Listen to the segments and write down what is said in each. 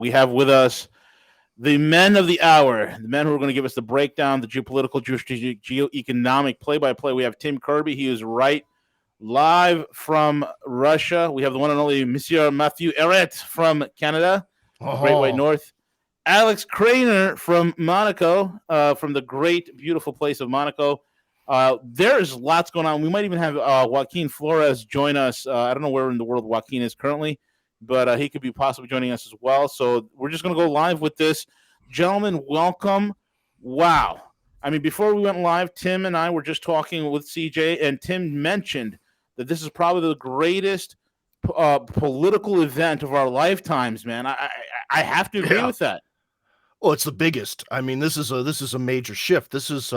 we have with us the men of the hour, the men who are going to give us the breakdown, the geopolitical, geostrategic, geoeconomic play-by-play. We have Tim Kirby. He is right live from Russia. We have the one and only Monsieur Matthew Ehret from Canada, the Great White North. Alex Krainer from Monaco, from the great, beautiful place of Monaco. There's lots going on. We might even have Joaquin Flores join us. I don't know where in the world Joaquin is currently, but he could be possibly joining us as well. So we're just going to go live with this. Gentlemen, welcome. Wow. I mean, before we went live, Tim and I were just talking with CJ, and Tim mentioned that this is probably the greatest political event of our lifetimes, man. I have to agree with that. Well, it's the biggest. I mean, this is a major shift. This is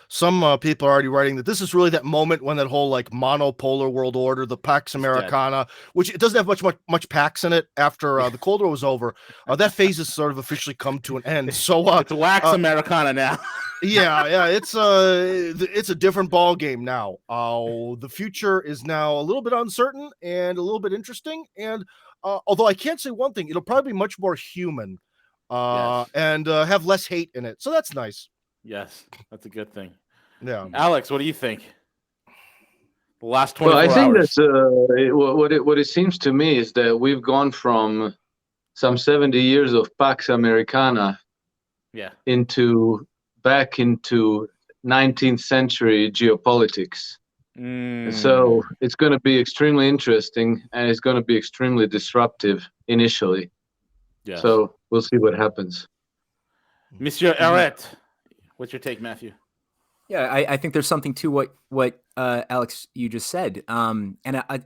some people are already writing that this is really that moment when that whole like monopolar world order, the Pax Americana, which it doesn't have much Pax in it after the Cold War was over. That phase has sort of officially come to an end. So it's Wax Americana now. yeah, it's a different ball game now. The future is now a little bit uncertain and a little bit interesting. And although I can't say one thing, it'll probably be much more human. And have less hate in it. So that's nice. Yes, that's a good thing. Yeah. Alex, what do you think? The last 24 hours. Well, I think hours. that's what it seems to me is that we've gone from some 70 years of Pax Americana back into 19th century geopolitics. So it's going to be extremely interesting, and it's going to be extremely disruptive initially. Yes. So we'll see what happens. Monsieur Ehret, what's your take, Matthew? Yeah, I think there's something to what Alex, you just said. And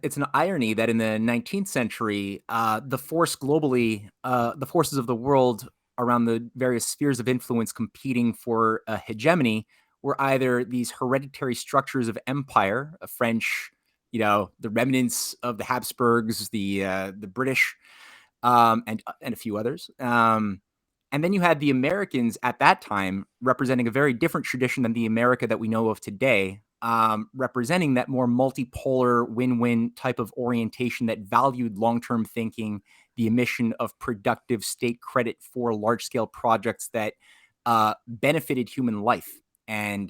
it's an irony that in the 19th century, the force globally, the forces of the world around the various spheres of influence competing for hegemony were either these hereditary structures of empire, French, the remnants of the Habsburgs, the British, and a few others. And then you had the Americans at that time representing a very different tradition than the America that we know of today, representing that more multipolar win-win type of orientation that valued long-term thinking, the emission of productive state credit for large-scale projects that benefited human life. And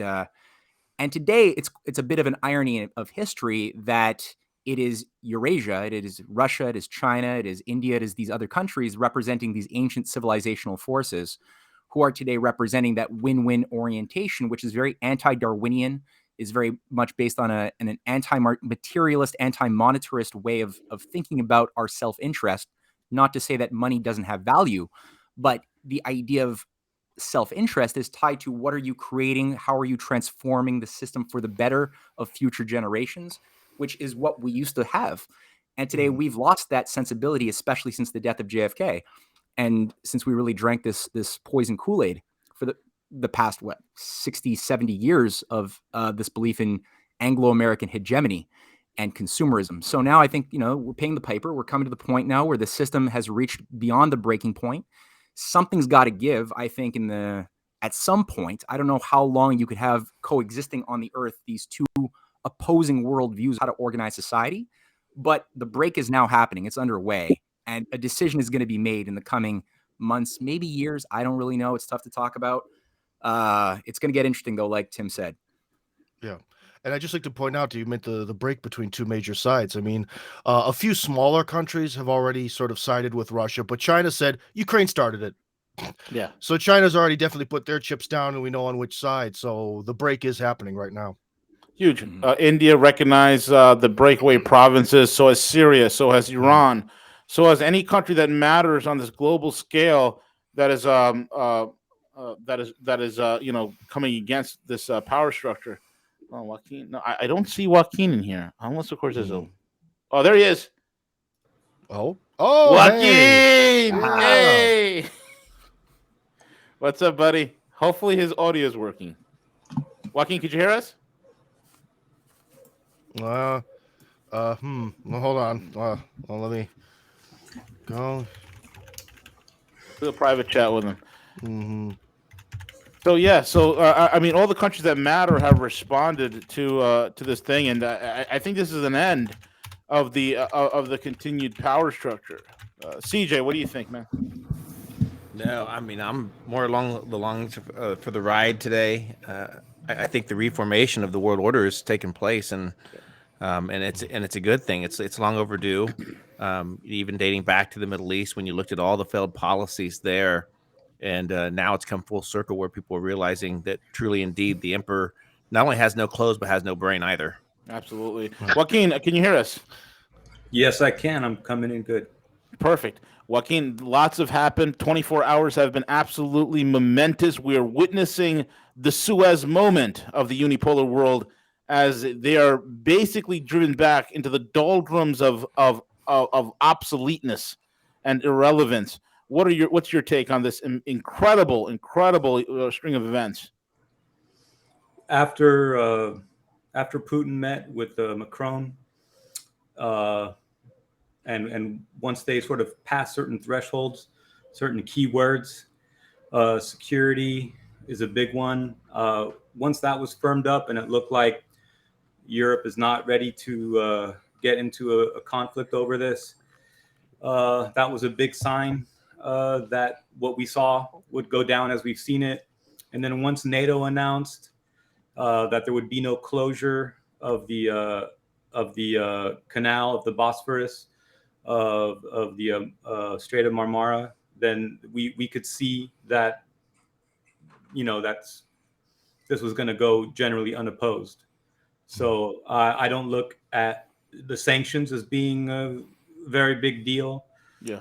today it's a bit of an irony of history that it is Eurasia, it is Russia, it is China, it is India, it is these other countries representing these ancient civilizational forces who are today representing that win-win orientation, which is very anti-Darwinian, is very much based on an anti-materialist, anti-monetarist way of thinking about our self-interest. Not to say that money doesn't have value, but the idea of self-interest is tied to what are you creating, how are you transforming the system for the better of future generations, which is what we used to have. And today we've lost that sensibility, especially since the death of JFK. And since we really drank this poison Kool-Aid for the past, 60, 70 years of this belief in Anglo-American hegemony and consumerism. So now I think, we're paying the piper. We're coming to the point now where the system has reached beyond the breaking point. Something's got to give, I think, at some point. I don't know how long you could have coexisting on the earth these two opposing worldviews, how to organize society, but the break is now happening. It's underway, and a decision is going to be made in the coming months, maybe years. I don't really know. It's tough to talk about. It's going to get interesting, though, like Tim said. Yeah. And I'd just like to point out that you meant the break between two major sides. I mean, a few smaller countries have already sort of sided with Russia, but China said Ukraine started it. Yeah. So China's already definitely put their chips down, and we know on which side. So the break is happening right now. Huge. India recognized the breakaway provinces. So has Syria. So has Iran. So has any country that matters on this global scale that is coming against this power structure. Oh, Joaquin. No, I don't see Joaquin in here, unless of course there's a. Oh, there he is. Oh, Joaquin! Hey! Hey! What's up, buddy? Hopefully his audio is working. Joaquin, could you hear us? Well, hold on. Let me go. Do a private chat with him. Mm-hmm. So yeah, I mean, all the countries that matter have responded to this thing, and I think this is an end of the continued power structure. CJ, what do you think, man? No, I mean I'm more along the lines of, for the ride today. I think the reformation of the world order has taken place, and it's a good thing. It's long overdue. Even dating back to the Middle East, when you looked at all the failed policies there, and now it's come full circle where people are realizing that truly, indeed, the emperor not only has no clothes but has no brain either. Absolutely. Joaquin, can you hear us? Yes, I can. I'm coming in good. Perfect. Joaquin, lots have happened. 24 hours have been absolutely momentous. We are witnessing the Suez moment of the unipolar world as they are basically driven back into the doldrums of obsoleteness and irrelevance. What's your take on this incredible string of events? After Putin met with Macron, and once they sort of pass certain thresholds, certain keywords, security is a big one. Once that was firmed up and it looked like Europe is not ready to get into a conflict over this, that was a big sign that what we saw would go down as we've seen it. And then once NATO announced that there would be no closure of the canal of the Bosphorus, of the Strait of Marmara, then we could see that, this was going to go generally unopposed. So I don't look at the sanctions as being a very big deal. Yeah.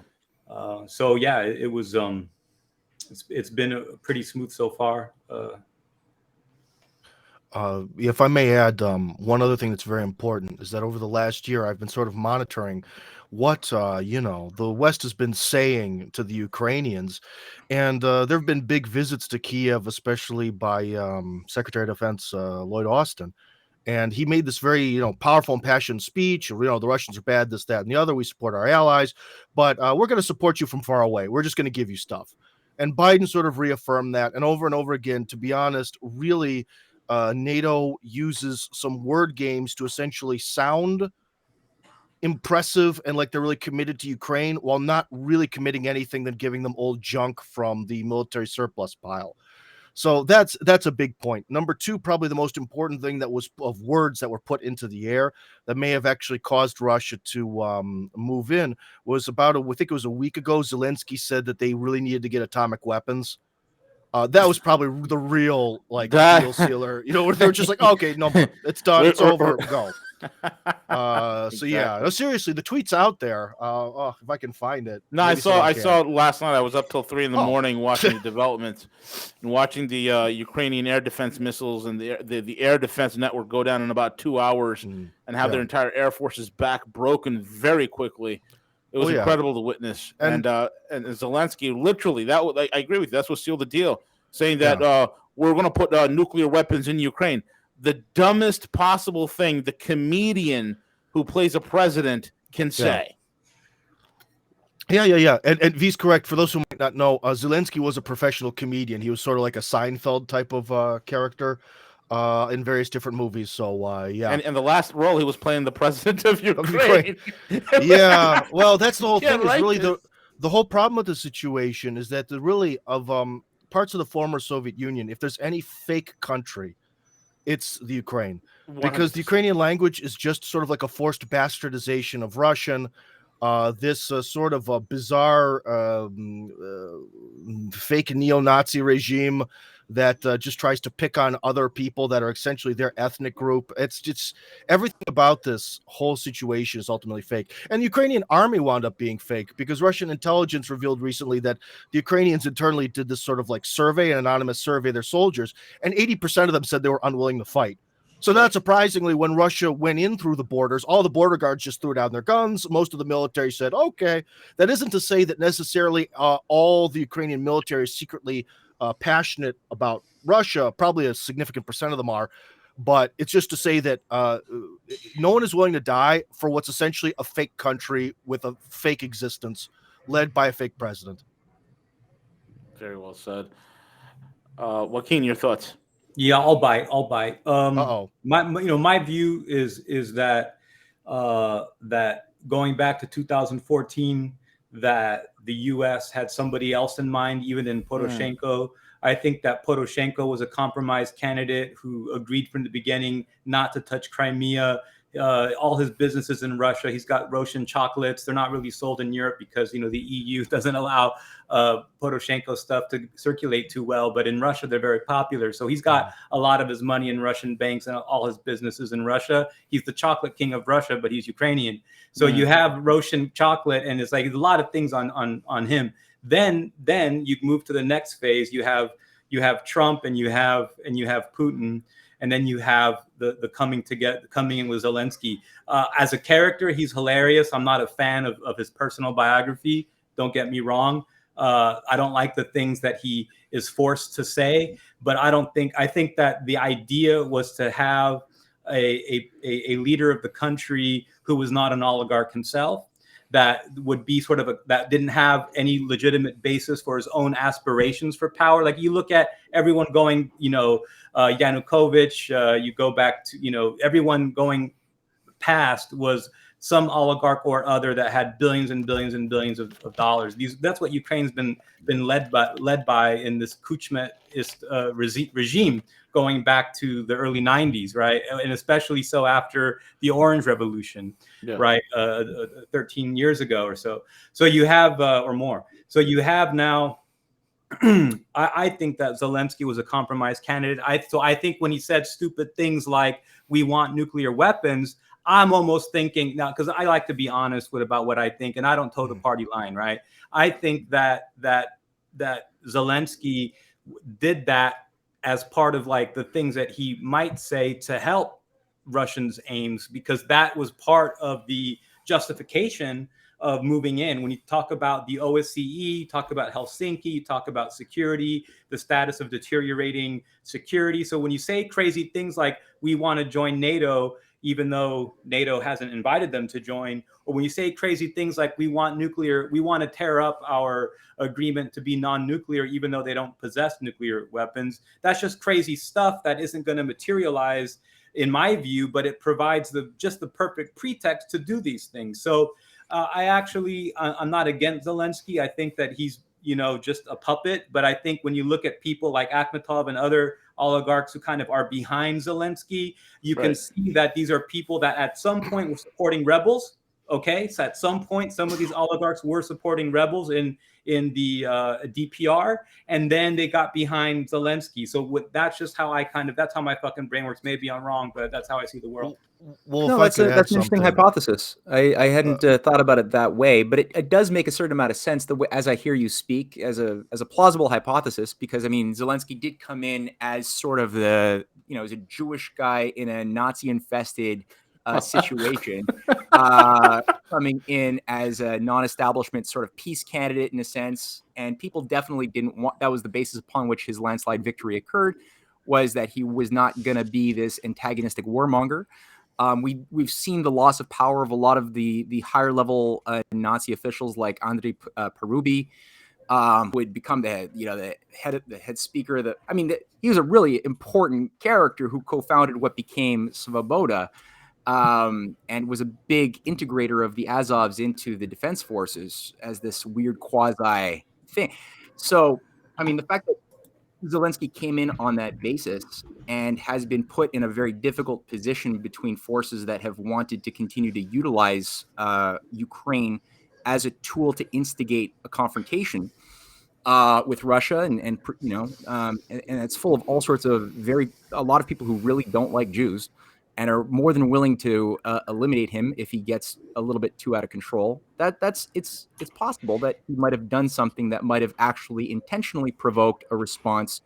So yeah, it was. It's been pretty smooth so far. If I may add, one other thing that's very important is that over the last year, I've been sort of monitoring what the West has been saying to the Ukrainians, and there have been big visits to Kiev, especially by Secretary of Defense Lloyd Austin. And he made this very, powerful and passionate speech. The Russians are bad, this, that, and the other. We support our allies, but we're going to support you from far away. We're just going to give you stuff. And Biden sort of reaffirmed that, and over again, to be honest, really, NATO uses some word games to essentially sound impressive and like they're really committed to Ukraine, while not really committing anything than giving them old junk from the military surplus pile. So that's a big point. Number two, probably the most important thing that was of words that were put into the air that may have actually caused Russia to move in was I think it was a week ago, Zelensky said that they really needed to get atomic weapons. That was probably the real deal sealer, where they were just like, okay, no, it's done, it's over, go. So yeah, no, seriously, the tweet's out there. If I can find it. No, I saw it last night. I was up till 3 a.m. watching the developments and watching the Ukrainian air defense missiles and the air defense network go down in about 2 hours and have their entire air force's back broken very quickly. It was incredible to witness. And Zelensky, literally, I agree with you. That's what sealed the deal, saying that we're going to put nuclear weapons in Ukraine. The dumbest possible thing the comedian who plays a president can say. Yeah. And V's correct. For those who might not know, Zelensky was a professional comedian. He was sort of like a Seinfeld type of character in various different movies. So, yeah. And the last role, he was playing the president of Ukraine. Yeah. Well, that's the whole thing. Is really the whole problem with the situation is that of parts of the former Soviet Union, if there's any fake country, it's the Ukraine, because the Ukrainian language is just sort of like a forced bastardization of Russian. This sort of a bizarre fake neo-Nazi regime that just tries to pick on other people that are essentially their ethnic group. It's just everything about this whole situation is ultimately fake. And the Ukrainian army wound up being fake because Russian intelligence revealed recently that the Ukrainians internally did this sort of like survey, an anonymous survey of their soldiers, and 80% of them said they were unwilling to fight. So not surprisingly, when Russia went in through the borders, all the border guards just threw down their guns. Most of the military said, okay. That isn't to say that necessarily all the Ukrainian military is secretly passionate about Russia. Probably a significant percent of them are. But it's just to say that no one is willing to die for what's essentially a fake country with a fake existence led by a fake president. Very well said. Joaquin, your thoughts? Yeah, I'll bite. My view is that that going back to 2014, that the U.S. had somebody else in mind, even in Poroshenko. I think that Poroshenko was a compromise candidate who agreed from the beginning not to touch Crimea. All his businesses in Russia. He's got Russian chocolates. They're not really sold in Europe because, the EU doesn't allow Poroshenko stuff to circulate too well. But in Russia, they're very popular. So he's got a lot of his money in Russian banks and all his businesses in Russia. He's the chocolate king of Russia, but he's Ukrainian. So you have Russian chocolate, and it's like a lot of things on him. Then you move to the next phase. You have Trump and you have Putin. And then you have the coming in with Zelensky. As a character, he's hilarious. I'm not a fan of his personal biography. Don't get me wrong. I don't like the things that he is forced to say, but I think that the idea was to have a leader of the country who was not an oligarch himself, that would be that didn't have any legitimate basis for his own aspirations for power. Like you look at everyone going, Yanukovych, you go back to, everyone going past was some oligarch or other that had billions and billions and billions of dollars. That's what Ukraine's been led by in this Kuchmaist regime going back to the early 90s, right? And especially so after the Orange Revolution, right? 13 years ago or so. So you have, or more. So you have now, I think that Zelensky was a compromise candidate. I think when he said stupid things like, we want nuclear weapons, I'm almost thinking now, because I like to be honest about what I think, and I don't toe the party line, right? I think that Zelensky did that as part of like the things that he might say to help Russians' aims, because that was part of the justification of moving in. When you talk about the OSCE, talk about Helsinki, talk about security, the status of deteriorating security. So when you say crazy things like we want to join NATO, even though NATO hasn't invited them to join, or when you say crazy things like we want to tear up our agreement to be non-nuclear, even though they don't possess nuclear weapons, that's just crazy stuff that isn't going to materialize in my view, but it provides just the perfect pretext to do these things. So I'm not against Zelensky. I think that he's, just a puppet. But I think when you look at people like Akhmatov and other oligarchs who kind of are behind Zelensky, you can see that these are people that at some point were supporting rebels. Okay, so at some point, some of these oligarchs were supporting rebels in the DPR, and then they got behind Zelensky. So that's just how that's how my fucking brain works. Maybe I'm wrong, but that's how I see the world. Well, no, that's an interesting hypothesis. I hadn't thought about it that way, but it does make a certain amount of sense the way, as I hear you speak, as a plausible hypothesis, because I mean, Zelensky did come in as sort of as a Jewish guy in a Nazi-infested situation, coming in as a non-establishment sort of peace candidate in a sense, and people definitely didn't want. That was the basis upon which his landslide victory occurred, was that he was not going to be this antagonistic warmonger. We've seen the loss of power of a lot of the higher level Nazi officials like Andrei Parubi, who would become the head speaker. He was a really important character who co-founded what became Svoboda, and was a big integrator of the Azovs into the defense forces as this weird quasi thing. So, the fact that Zelensky came in on that basis and has been put in a very difficult position between forces that have wanted to continue to utilize Ukraine as a tool to instigate a confrontation with Russia, and it's full of all sorts of a lot of people who really don't like Jews and are more than willing to eliminate him if he gets a little bit too out of control. It's possible that he might have done something that might have actually intentionally provoked a response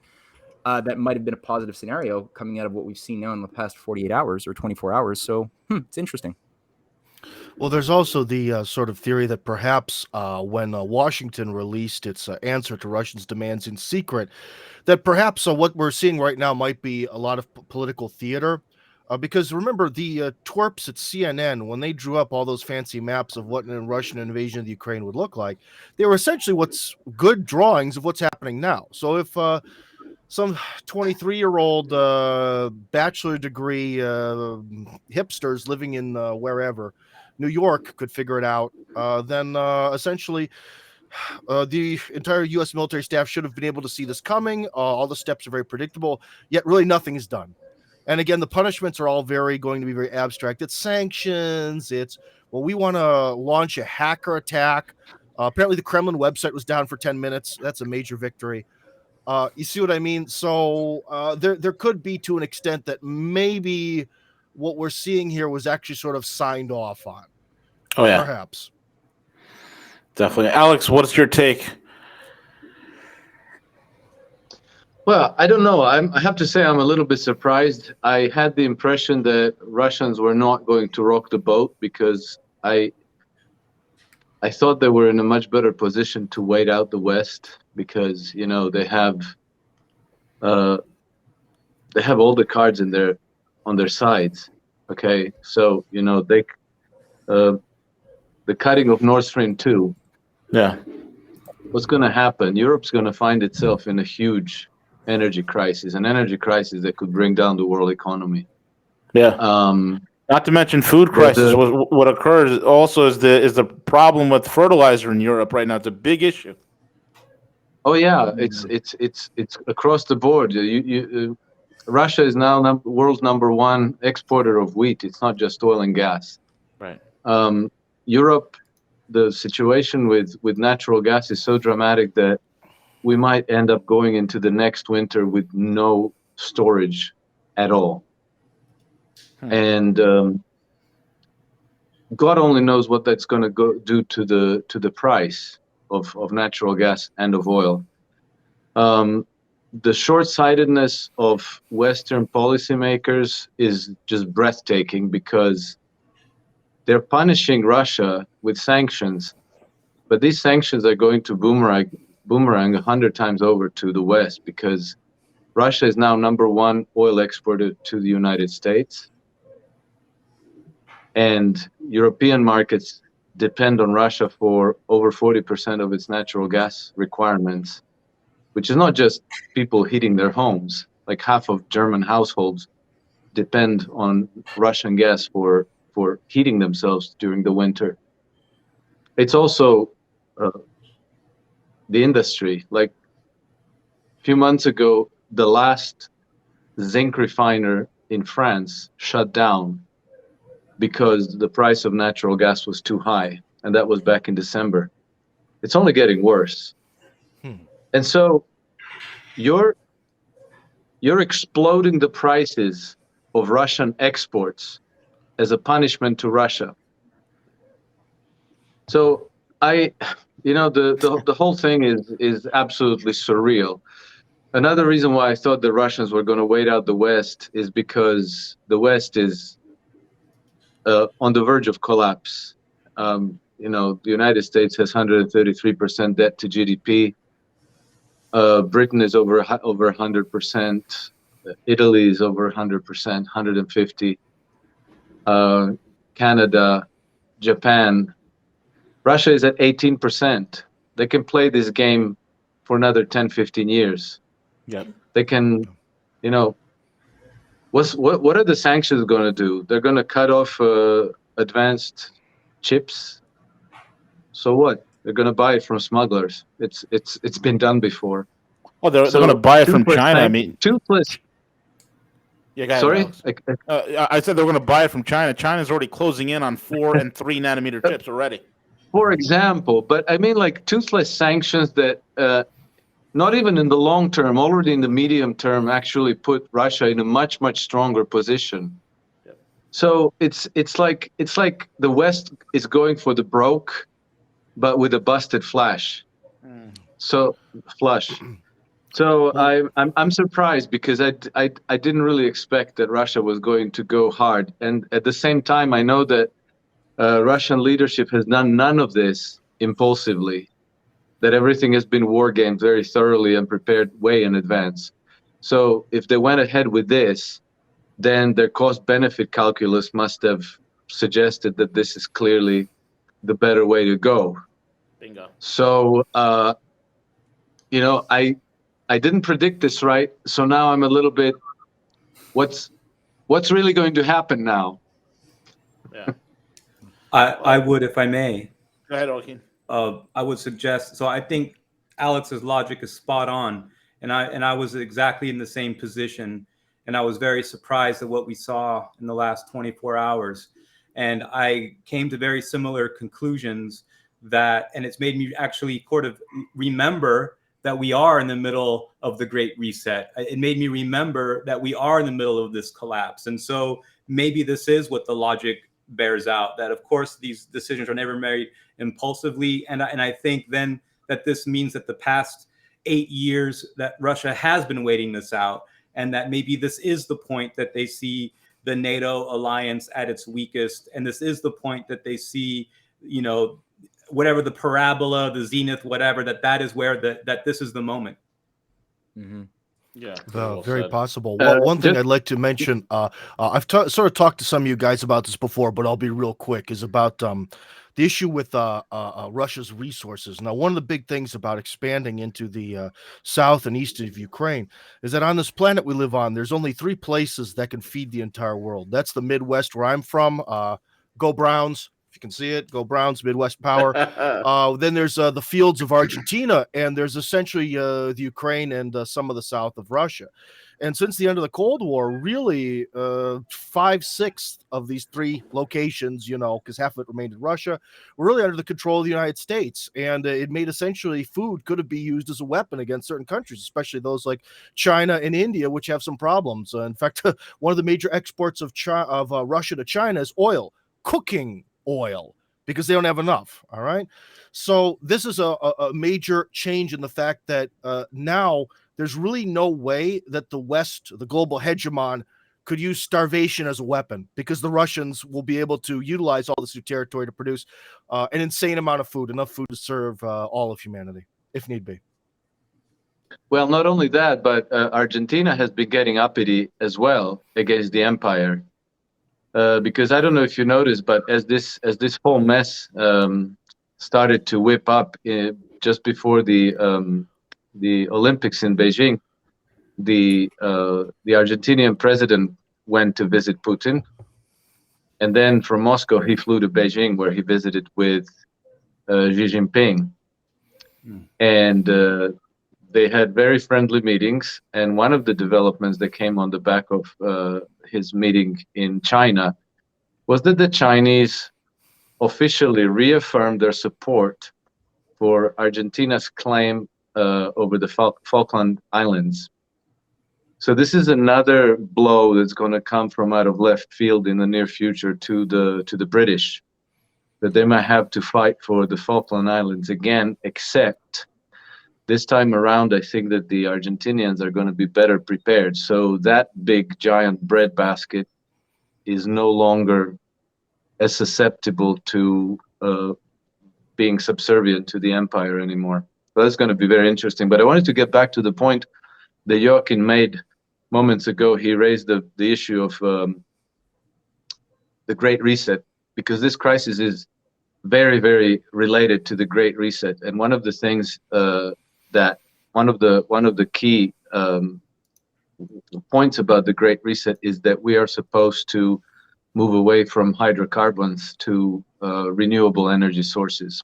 that might have been a positive scenario coming out of what we've seen now in the past 48 hours or 24 hours. So it's interesting. Well, there's also the sort of theory that perhaps when Washington released its answer to Russians' demands in secret, that perhaps what we're seeing right now might be a lot of political theater. Because remember, the twerps at CNN, when they drew up all those fancy maps of what a Russian invasion of the Ukraine would look like, they were essentially what's good drawings of what's happening now. So if some 23-year-old bachelor degree hipsters living in wherever, New York, could figure it out, then essentially The entire U.S. military staff should have been able to see this coming. All the steps are very predictable, yet really nothing is done. And again, the punishments are all going to be very abstract. It's sanctions. It's, well, we want to launch a hacker attack. Apparently the Kremlin website was down for 10 minutes. That's a major victory. You see what I mean? So there could be, to an extent, that maybe what we're seeing here was actually sort of signed off on. Oh, yeah. Perhaps. Definitely. Alex, what's your take? Well, I don't know. I have to say I'm a little bit surprised. I had the impression that Russians were not going to rock the boat because I thought they were in a much better position to wait out the West because, you know, they have all the cards on their sides. Okay, so, you know, the cutting of Nord Stream 2. Yeah. What's going to happen? Europe's going to find itself in a huge energy crisis, an energy crisis that could bring down the world economy. Yeah. Not to mention food crisis. What occurs also is the problem with fertilizer in Europe right now. It's a big issue. Oh yeah, it's across the board. Russia is now world's #1 exporter of wheat. It's not just oil and gas. Right. Europe, the situation with natural gas is so dramatic that we might end up going into the next winter with no storage at all. And God only knows what that's going to do to the price of natural gas and of oil. The short-sightedness of Western policymakers is just breathtaking because they're punishing Russia with sanctions, but these sanctions are going to boomerang 100 times over to the West because Russia is now #1 oil exporter to the United States. And European markets depend on Russia for over 40% of its natural gas requirements, which is not just people heating their homes. Like half of German households depend on Russian gas for heating themselves during the winter. It's also the industry. Like a few months ago, the last zinc refiner in France shut down because the price of natural gas was too high, and that was back in December. It's only getting worse. And so you're exploding the prices of Russian exports as a punishment to Russia. So the whole thing is absolutely surreal. Another reason why I thought the Russians were going to wait out the West is because the West is on the verge of collapse. The United States has 133% debt to GDP. Britain is over 100%. Italy is over 100%, 150. Canada, Japan. Russia is at 18%. They can play this game for another 10, 15 years. Yep. They can, what are the sanctions going to do? They're going to cut off advanced chips. So what? They're going to buy it from smugglers. It's been done before. Well, they're going to buy it from China. I mean, toothless. Yeah, guys. Sorry, I said they're going to buy it from China. China's already closing in on 4 and 3 nanometer chips already. For example, but I mean, like toothless sanctions that not even in the long term, already in the medium term, actually put Russia in a much, much stronger position. Yep. So it's like the West is going for the broke, but with a busted flash. So flush. So I'm surprised because I didn't really expect that Russia was going to go hard, and at the same time I know that Russian leadership has done none of this impulsively, that everything has been war gamed very thoroughly and prepared way in advance. So if they went ahead with this, then their cost-benefit calculus must have suggested that this is clearly the better way to go. Bingo. So, I didn't predict this right. So now I'm a little bit, what's really going to happen now? Yeah. I would, if I may. Go ahead, Joaquin. I would suggest. So I think Alex's logic is spot on, and I was exactly in the same position, and I was very surprised at what we saw in the last 24 hours, and I came to very similar conclusions and it's made me actually sort of remember that we are in the middle of the Great Reset. It made me remember that we are in the middle of this collapse, and so maybe this is what the logic bears out, that of course these decisions are never made impulsively, and I think then that this means that the past 8 years that Russia has been waiting this out, and that maybe this is the point that they see the NATO alliance at its weakest, and this is the point that they see, whatever the parabola, the zenith, whatever, that is where that this is the moment. Mm-hmm. Yeah, very possible. Well, one thing I'd like to mention, I've sort of talked to some of you guys about this before, but I'll be real quick, is about the issue with Russia's resources. Now, one of the big things about expanding into the south and east of Ukraine is that on this planet we live on, there's only 3 places that can feed the entire world. That's the Midwest, where I'm from. Go Browns. You can see it, go Browns, Midwest power. Then there's the fields of Argentina, and there's essentially the Ukraine and some of the south of Russia. And since the end of the Cold War, really 5/6 of these 3 locations, because half of it remained in Russia, were really under the control of the United States. And it made essentially food could be used as a weapon against certain countries, especially those like China and India, which have some problems. In fact, one of the major exports of Russia to China is oil, cooking oil, because they don't have enough. All right. So this is a major change in the fact that now there's really no way that the West, the global hegemon, could use starvation as a weapon, because the Russians will be able to utilize all this new territory to produce an insane amount of food, enough food to serve all of humanity, if need be. Well, not only that, but Argentina has been getting uppity as well against the empire. Because I don't know if you noticed, but as this whole mess started to whip up just before the Olympics in Beijing, the Argentinian president went to visit Putin, and then from Moscow he flew to Beijing, where he visited with Xi Jinping, and they had very friendly meetings. And one of the developments that came on the back of his meeting in China was that the Chinese officially reaffirmed their support for Argentina's claim over the Falkland Islands. So this is another blow that's going to come from out of left field in the near future to the British, that they might have to fight for the Falkland Islands again, except this time around, I think that the Argentinians are going to be better prepared. So that big, giant breadbasket is no longer as susceptible to being subservient to the empire anymore. So that's going to be very interesting. But I wanted to get back to the point that Joaquin made moments ago. He raised the issue of the Great Reset, because this crisis is very, very related to the Great Reset. And one of the things that one of the key points about the Great Reset is that we are supposed to move away from hydrocarbons to renewable energy sources.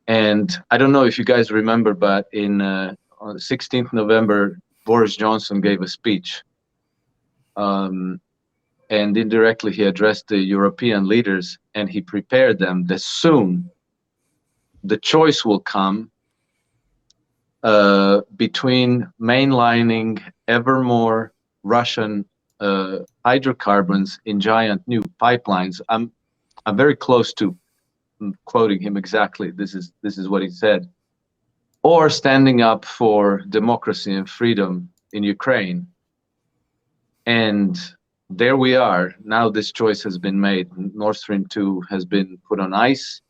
And I don't know if you guys remember, but on 16th November, Boris Johnson gave a speech. And indirectly, he addressed the European leaders, and he prepared them that soon the choice will come between mainlining ever more Russian hydrocarbons in giant new pipelines. I'm very close to quoting him exactly. This is what he said. Or standing up for democracy and freedom in Ukraine. And there we are. Now this choice has been made. Nord Stream 2 has been put on ice.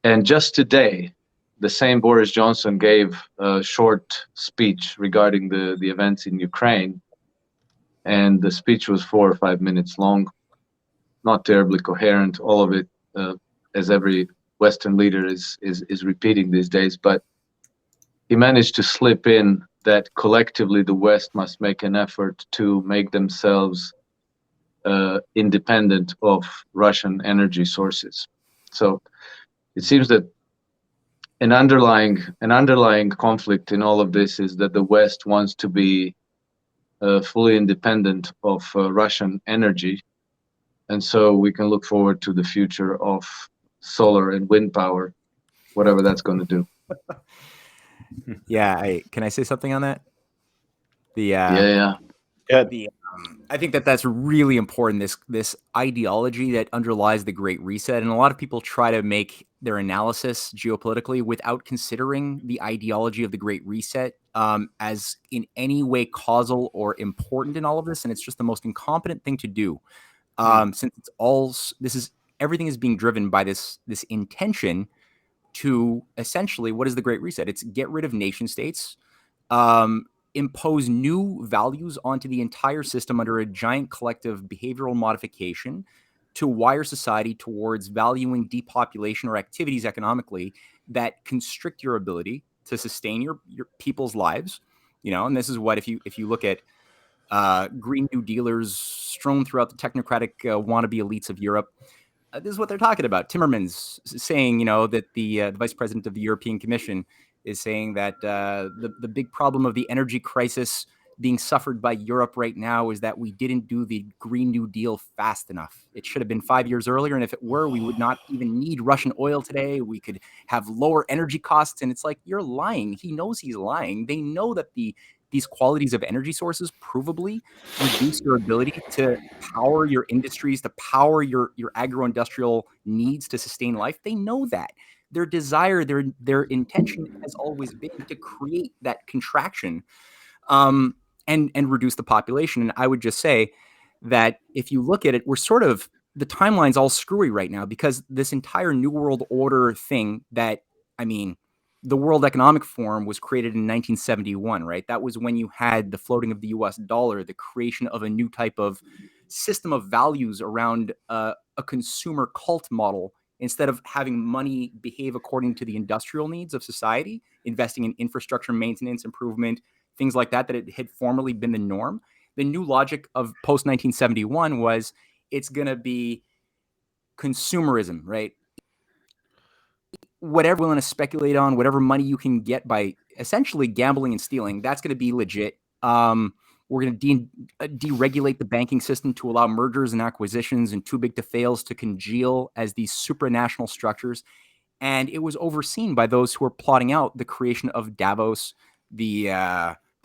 And just today, the same Boris Johnson gave a short speech regarding the events in Ukraine. And the speech was 4 or 5 minutes long, not terribly coherent, all of it, as every Western leader is repeating these days. But he managed to slip in that collectively the West must make an effort to make themselves independent of Russian energy sources. So it seems that an underlying conflict in all of this is that the West wants to be fully independent of Russian energy, and so we can look forward to the future of solar and wind power, whatever that's going to do. Yeah, can I say something on that? Yeah. I think that that's really important. This ideology that underlies the Great Reset, and a lot of people try to make their analysis geopolitically without considering the ideology of the Great Reset as in any way causal or important in all of this, and it's just the most incompetent thing to do. Since everything is being driven by this intention to essentially, what is the Great Reset? It's get rid of nation states, impose new values onto the entire system under a giant collective behavioral modification to wire society towards valuing depopulation or activities economically that constrict your ability to sustain your people's lives. And this is what, if you look at Green New Dealers strewn throughout the technocratic wannabe elites of Europe, this is what they're talking about. Timmermans saying, that the vice president of the European Commission is saying that the big problem of the energy crisis being suffered by Europe right now is that we didn't do the Green New Deal fast enough. It should have been 5 years earlier, and if it were, we would not even need Russian oil today. We could have lower energy costs, and it's like, you're lying. He knows he's lying. They know that these qualities of energy sources provably reduce your ability to power your industries, to power your agro-industrial needs to sustain life. They know that. Their desire, their intention has always been to create that contraction and reduce the population. And I would just say that if you look at it, we're sort of, the timeline's all screwy right now, because this entire New World Order thing that, the World Economic Forum was created in 1971, right? That was when you had the floating of the US dollar, the creation of a new type of system of values around a consumer cult model. Instead of having money behave according to the industrial needs of society, investing in infrastructure maintenance, improvement, things like that it had formerly been the norm. The new logic of post-1971 was it's going to be consumerism, right? Whatever you're willing to speculate on, whatever money you can get by essentially gambling and stealing, that's going to be legit. We're going to deregulate the banking system to allow mergers and acquisitions and too big to fails to congeal as these supranational structures. And it was overseen by those who were plotting out the creation of Davos, the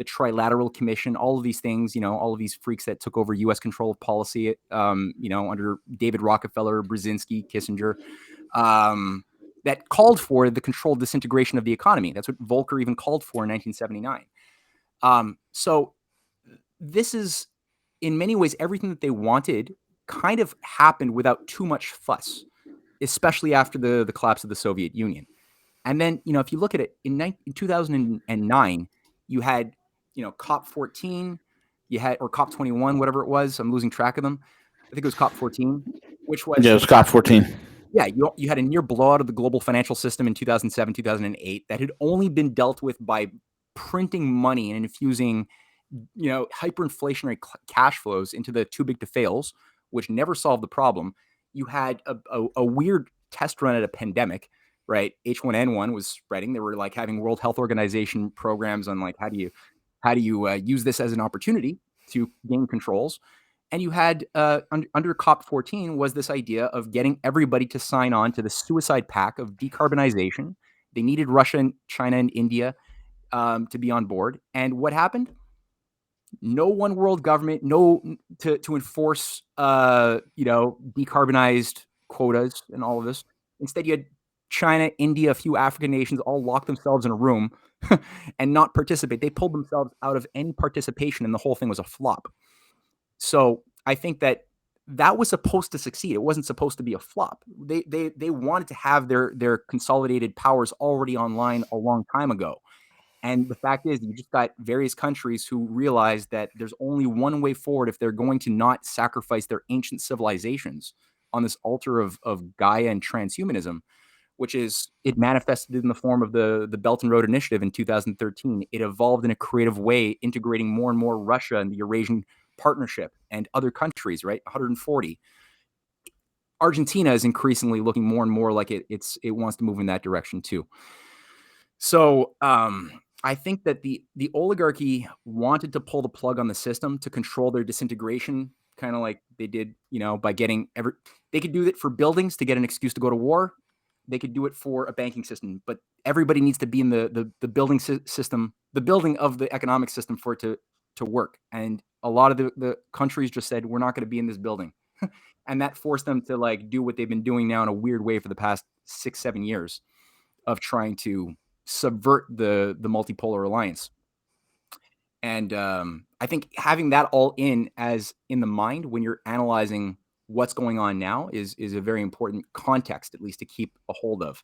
Trilateral Commission, all of these things, all of these freaks that took over U.S. control of policy, under David Rockefeller, Brzezinski, Kissinger, that called for the controlled disintegration of the economy. That's what Volcker even called for in 1979. So this is, in many ways, everything that they wanted kind of happened without too much fuss, especially after the collapse of the Soviet Union. And then, if you look at it, in 2009, you had, COP14, or COP21, whatever it was. I'm losing track of them. I think it was COP14, which was... Yeah, it was COP14. Yeah, you had a near blowout of the global financial system in 2007, 2008 that had only been dealt with by printing money and infusing, hyperinflationary cash flows into the too big to fails, which never solved the problem. You had a weird test run at a pandemic, right? H1N1 was spreading. They were like having World Health Organization programs on like how do you use this as an opportunity to gain controls. And you had under COP14 was this idea of getting everybody to sign on to the suicide pact of decarbonization. They needed Russia and China and India to be on board. And what happened? No one world government, to enforce decarbonized quotas and all of this. Instead, you had China, India, a few African nations all lock themselves in a room and not participate. They pulled themselves out of any participation, and the whole thing was a flop. So I think that was supposed to succeed. It wasn't supposed to be a flop. They wanted to have their consolidated powers already online a long time ago. And the fact is, you just got various countries who realize that there's only one way forward if they're going to not sacrifice their ancient civilizations on this altar of Gaia and transhumanism, which is, it manifested in the form of the Belt and Road Initiative in 2013. It evolved in a creative way, integrating more and more Russia and the Eurasian Partnership and other countries, right? 140. Argentina is increasingly looking more and more like it wants to move in that direction too. So I think that the oligarchy wanted to pull the plug on the system to control their disintegration, kind of like they did, by getting they could do it for buildings to get an excuse to go to war. They could do it for a banking system, but everybody needs to be in the building system, the building of the economic system for it to work. And a lot of the countries just said, we're not going to be in this building. And that forced them to like do what they've been doing now in a weird way for the past 6-7 years of trying to subvert the multipolar alliance. And I think having that all in the mind when you're analyzing what's going on now is a very important context, at least to keep a hold of.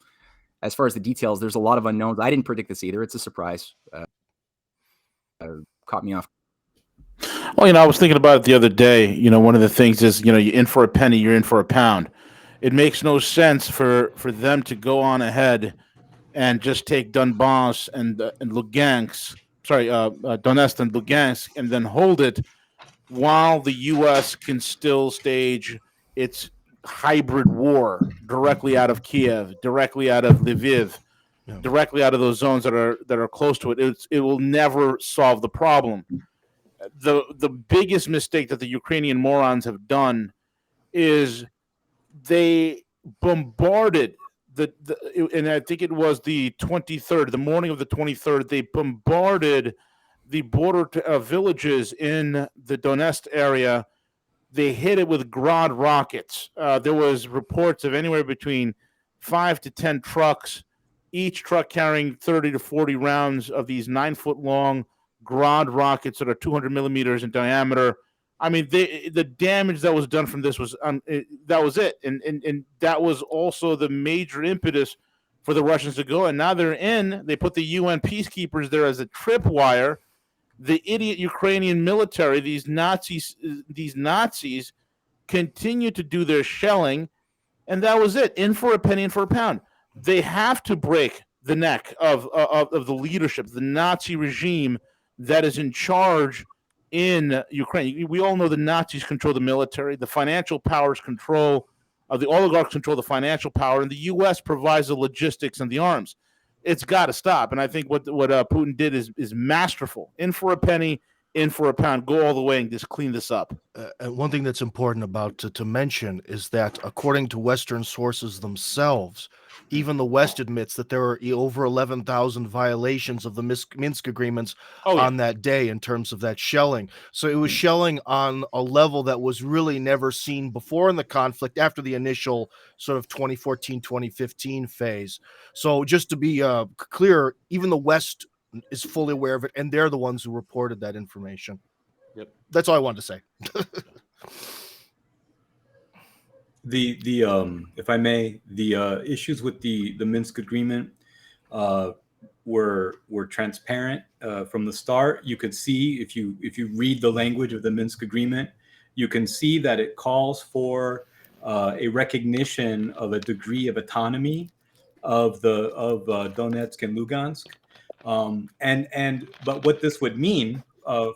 As far as the details, there's a lot of unknowns. I didn't predict this either. It's a surprise. Caught me off. Well, I was thinking about it the other day. One of the things is, you're in for a penny, you're in for a pound. It makes no sense for them to go on ahead and just take Donbass and Lugansk, Donetsk and Lugansk, and then hold it while the U.S. can still stage its hybrid war directly out of Kiev, directly out of Lviv, directly out of those zones that are close to it. It will never solve the problem. The biggest mistake that the Ukrainian morons have done is they bombarded and I think it was the 23rd, the morning of the 23rd, they bombarded the border villages in the Donetsk area. They hit it with Grad rockets. There was reports of anywhere between 5 to 10 trucks, each truck carrying 30 to 40 rounds of these 9-foot-long Grad rockets that are 200 millimeters in diameter. I mean, the damage that was done from this was that was it, and that was also the major impetus for the Russians to go. And now they're in. They put the UN peacekeepers there as a tripwire. The idiot Ukrainian military, these Nazis, continue to do their shelling, and that was it. In for a penny, in for a pound. They have to break the neck of the leadership, the Nazi regime that is in charge in Ukraine. We all know the Nazis control the military, the financial powers control, the oligarchs control the financial power, and the U.S. provides the logistics and the arms. It's got to stop. And I think what Putin did is masterful. In for a penny, in for a pound. Go all the way and just clean this up. And one thing that's important about to mention is that according to Western sources themselves, even the West admits that there are over 11,000 violations of the Minsk agreements on that day in terms of that shelling. So it was shelling on a level that was really never seen before in the conflict after the initial sort of 2014, 2015 phase. So just to be clear, even the West is fully aware of it, and they're the ones who reported that information. Yep. That's all I wanted to say. If I may, the issues with the Minsk Agreement were transparent from the start. You could see if you read the language of the Minsk Agreement, you can see that it calls for a recognition of a degree of autonomy of Donetsk and Lugansk, but what this would mean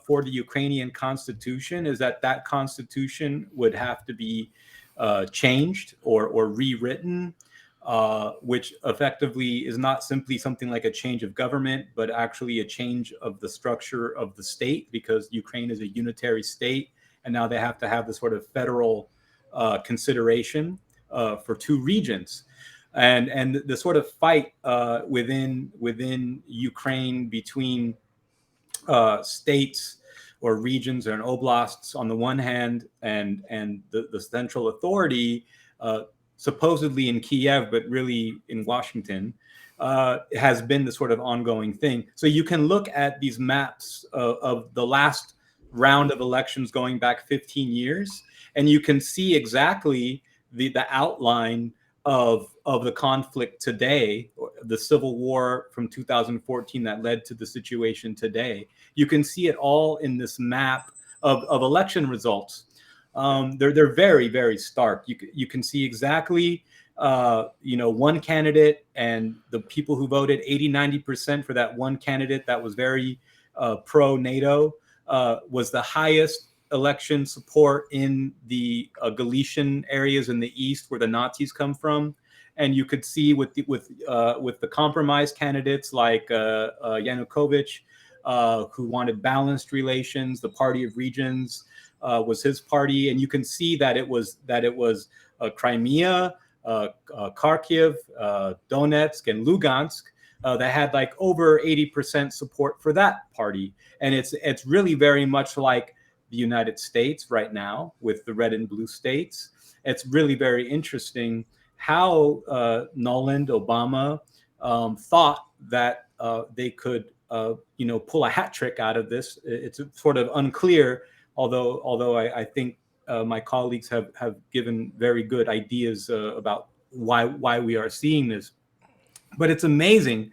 for the Ukrainian constitution is that constitution would have to be changed or rewritten, which effectively is not simply something like a change of government, but actually a change of the structure of the state, because Ukraine is a unitary state, and now they have to have this sort of federal consideration for two regions. And the sort of fight within Ukraine between states or regions and oblasts on the one hand, and the central authority, supposedly in Kiev, but really in Washington, has been the sort of ongoing thing. So you can look at these maps of the last round of elections going back 15 years, and you can see exactly the outline of the conflict today, the civil war from 2014 that led to the situation today. You can see it all in this map of election results. They're very, very stark. You can see exactly one candidate, and the people who voted 80-90% for that one candidate that was very pro-NATO was the highest election support in the Galician areas in the east where the Nazis come from. and you could see with the compromise candidates like Yanukovych, who wanted balanced relations. The Party of Regions was his party, and you can see that it was Crimea, Kharkiv, Donetsk, and Lugansk that had like over 80% support for that party. And it's really very much like the United States right now with the red and blue states. It's really very interesting how Noland, Obama thought that they could pull a hat trick out of this. It's sort of unclear, although I think my colleagues have given very good ideas about why we are seeing this. But it's amazing,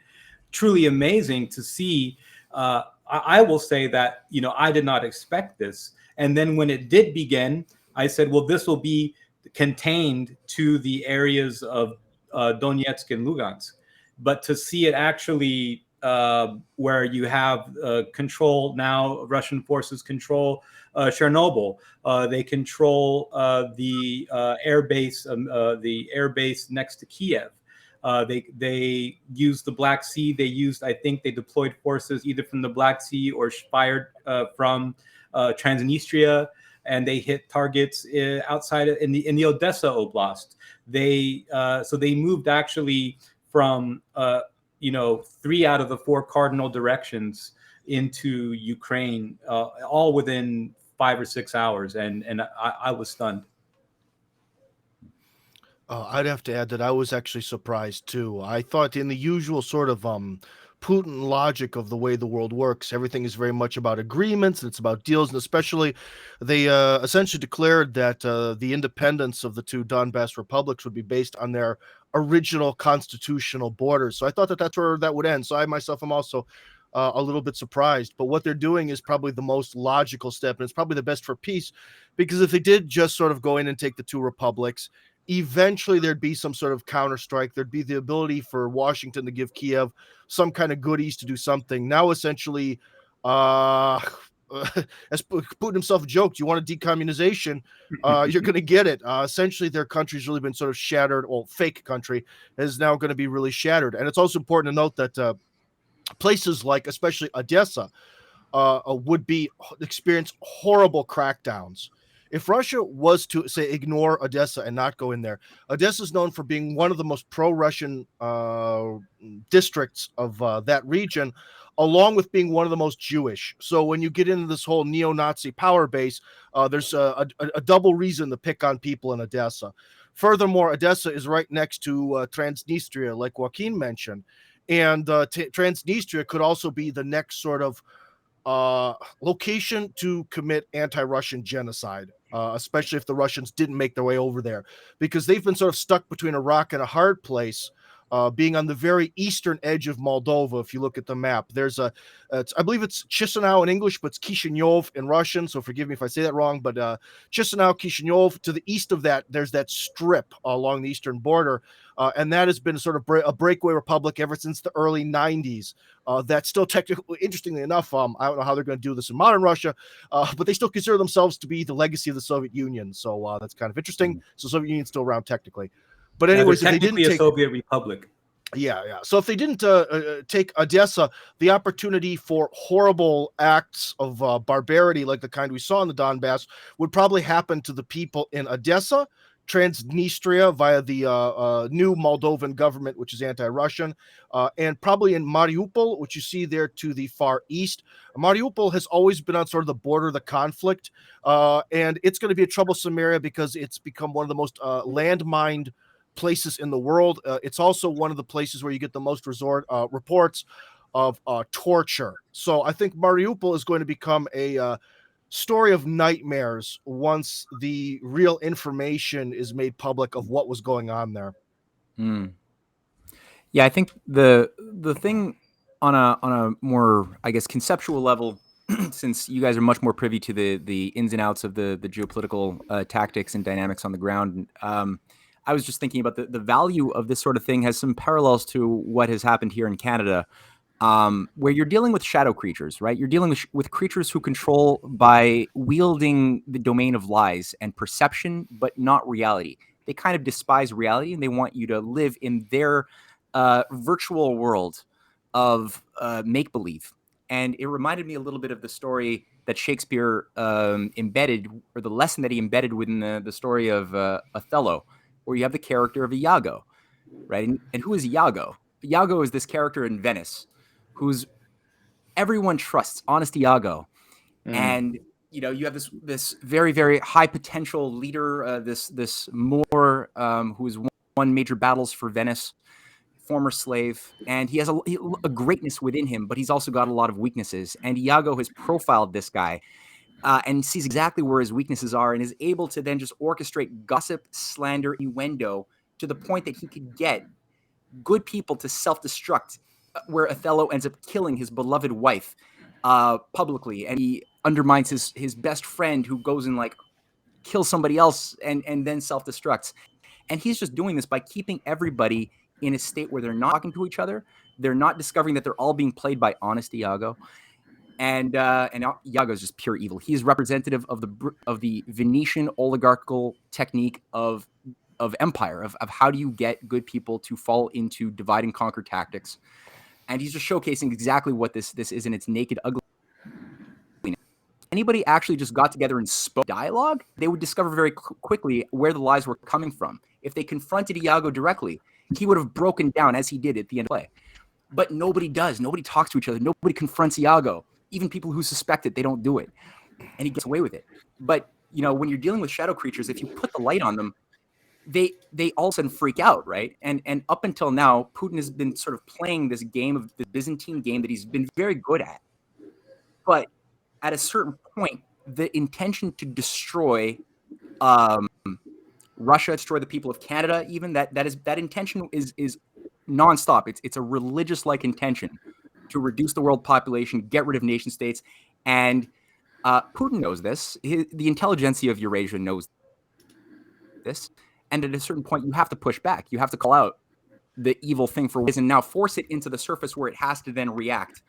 truly amazing to see. I will say that, I did not expect this. And then when it did begin, I said, well, this will be contained to the areas of Donetsk and Lugansk. But to see it actually where you have control now, Russian forces control Chernobyl. They control the air base next to Kiev. They used the Black Sea. I think they deployed forces either from the Black Sea or fired from Transnistria, and they hit targets outside in the Odessa Oblast. So they moved actually from 3 out of the 4 cardinal directions into Ukraine, all within 5 or 6 hours, and I was stunned. I'd have to add that I was actually surprised too. I thought, in the usual sort of Putin logic of the way the world works, everything is very much about agreements, and it's about deals, and especially they essentially declared that the independence of the 2 Donbass republics would be based on their original constitutional borders. So I thought that that's where that would end. So I myself am also a little bit surprised. But what they're doing is probably the most logical step, and it's probably the best for peace, because if they did just sort of go in and take the 2 republics, eventually there'd be some sort of counterstrike. There'd be the ability for Washington to give Kiev some kind of goodies to do something. Now, essentially, as Putin himself joked, you want a decommunization, you're going to get it. Essentially, their country's really been sort of shattered. Well, fake country is now going to be really shattered. And it's also important to note that places like, especially Odessa, would experience horrible crackdowns. If Russia was to, say, ignore Odessa and not go in there, Odessa is known for being one of the most pro-Russian districts of that region, along with being one of the most Jewish. So when you get into this whole neo-Nazi power base, there's a double reason to pick on people in Odessa. Furthermore, Odessa is right next to Transnistria, like Joaquin mentioned. And Transnistria could also be the next sort of location to commit anti-Russian genocide, especially if the Russians didn't make their way over there, because they've been sort of stuck between a rock and a hard place, being on the very eastern edge of Moldova. If you look at the map, there's I believe it's Chisinau in English, but it's Kishinev in Russian, so forgive me if I say that wrong, but Chisinau, Kishinev, to the east of that, there's that strip along the eastern border, and that has been sort of a breakaway republic ever since the early 90s. That's still technically, interestingly enough, I don't know how they're going to do this in modern Russia, but they still consider themselves to be the legacy of the Soviet Union, so that's kind of interesting. So Soviet Union's still around technically. But anyways, if they didn't take a Soviet republic. Yeah. So if they didn't take Odessa, the opportunity for horrible acts of barbarity like the kind we saw in the Donbass would probably happen to the people in Odessa, Transnistria via the new Moldovan government, which is anti-Russian, and probably in Mariupol, which you see there to the far east. Mariupol has always been on sort of the border of the conflict, and it's going to be a troublesome area because it's become one of the most landmined places in the world. It's also one of the places where you get the most reports of torture. So I think Mariupol is going to become a story of nightmares once the real information is made public of what was going on there. Yeah, I think the thing on a more, I guess, conceptual level, since you guys are much more privy to the ins and outs of the geopolitical tactics and dynamics on the ground, I was just thinking about the value of this sort of thing has some parallels to what has happened here in Canada, where you're dealing with shadow creatures, right? You're dealing with creatures who control by wielding the domain of lies and perception, but not reality. they kind of despise reality, and they want you to live in their virtual world of make-believe. And it reminded me a little bit of the story that Shakespeare embedded, or the lesson that he embedded within the story of Othello, where you have the character of Iago, right? And who is Iago? Iago is this character in Venice who's everyone trusts, honest Iago. And you have this very, very high potential leader, this Moor who has won major battles for Venice, former slave, and he has a greatness within him, but he's also got a lot of weaknesses. And Iago has profiled this guy and sees exactly where his weaknesses are, and is able to then just orchestrate gossip, slander, innuendo to the point that he could get good people to self-destruct, where Othello ends up killing his beloved wife publicly, and he undermines his best friend, who goes and like kills somebody else and then self-destructs. And he's just doing this by keeping everybody in a state where they're not talking to each other. They're not discovering that they're all being played by honest Iago. And Iago is just pure evil. He is representative of the Venetian oligarchical technique of empire, of how do you get good people to fall into divide and conquer tactics. And he's just showcasing exactly what this is in its naked ugliness. Anybody actually just got together and spoke dialogue, they would discover very quickly where the lies were coming from. If they confronted Iago directly, he would have broken down, as he did at the end of the play. But nobody does. Nobody talks to each other. Nobody confronts Iago. Even people who suspect it, they don't do it. And he gets away with it. But, when you're dealing with shadow creatures, if you put the light on them, they all of a sudden freak out, right? And up until now, Putin has been sort of playing this game of the Byzantine game that he's been very good at. But at a certain point, the intention to destroy Russia, destroy the people of Canada, even that intention is nonstop. It's a religious-like intention to reduce the world population, get rid of nation states, and Putin knows this. The intelligentsia of Eurasia knows this, and at a certain point, you have to push back. You have to call out the evil thing for what it is, and now force it into the surface where it has to then react,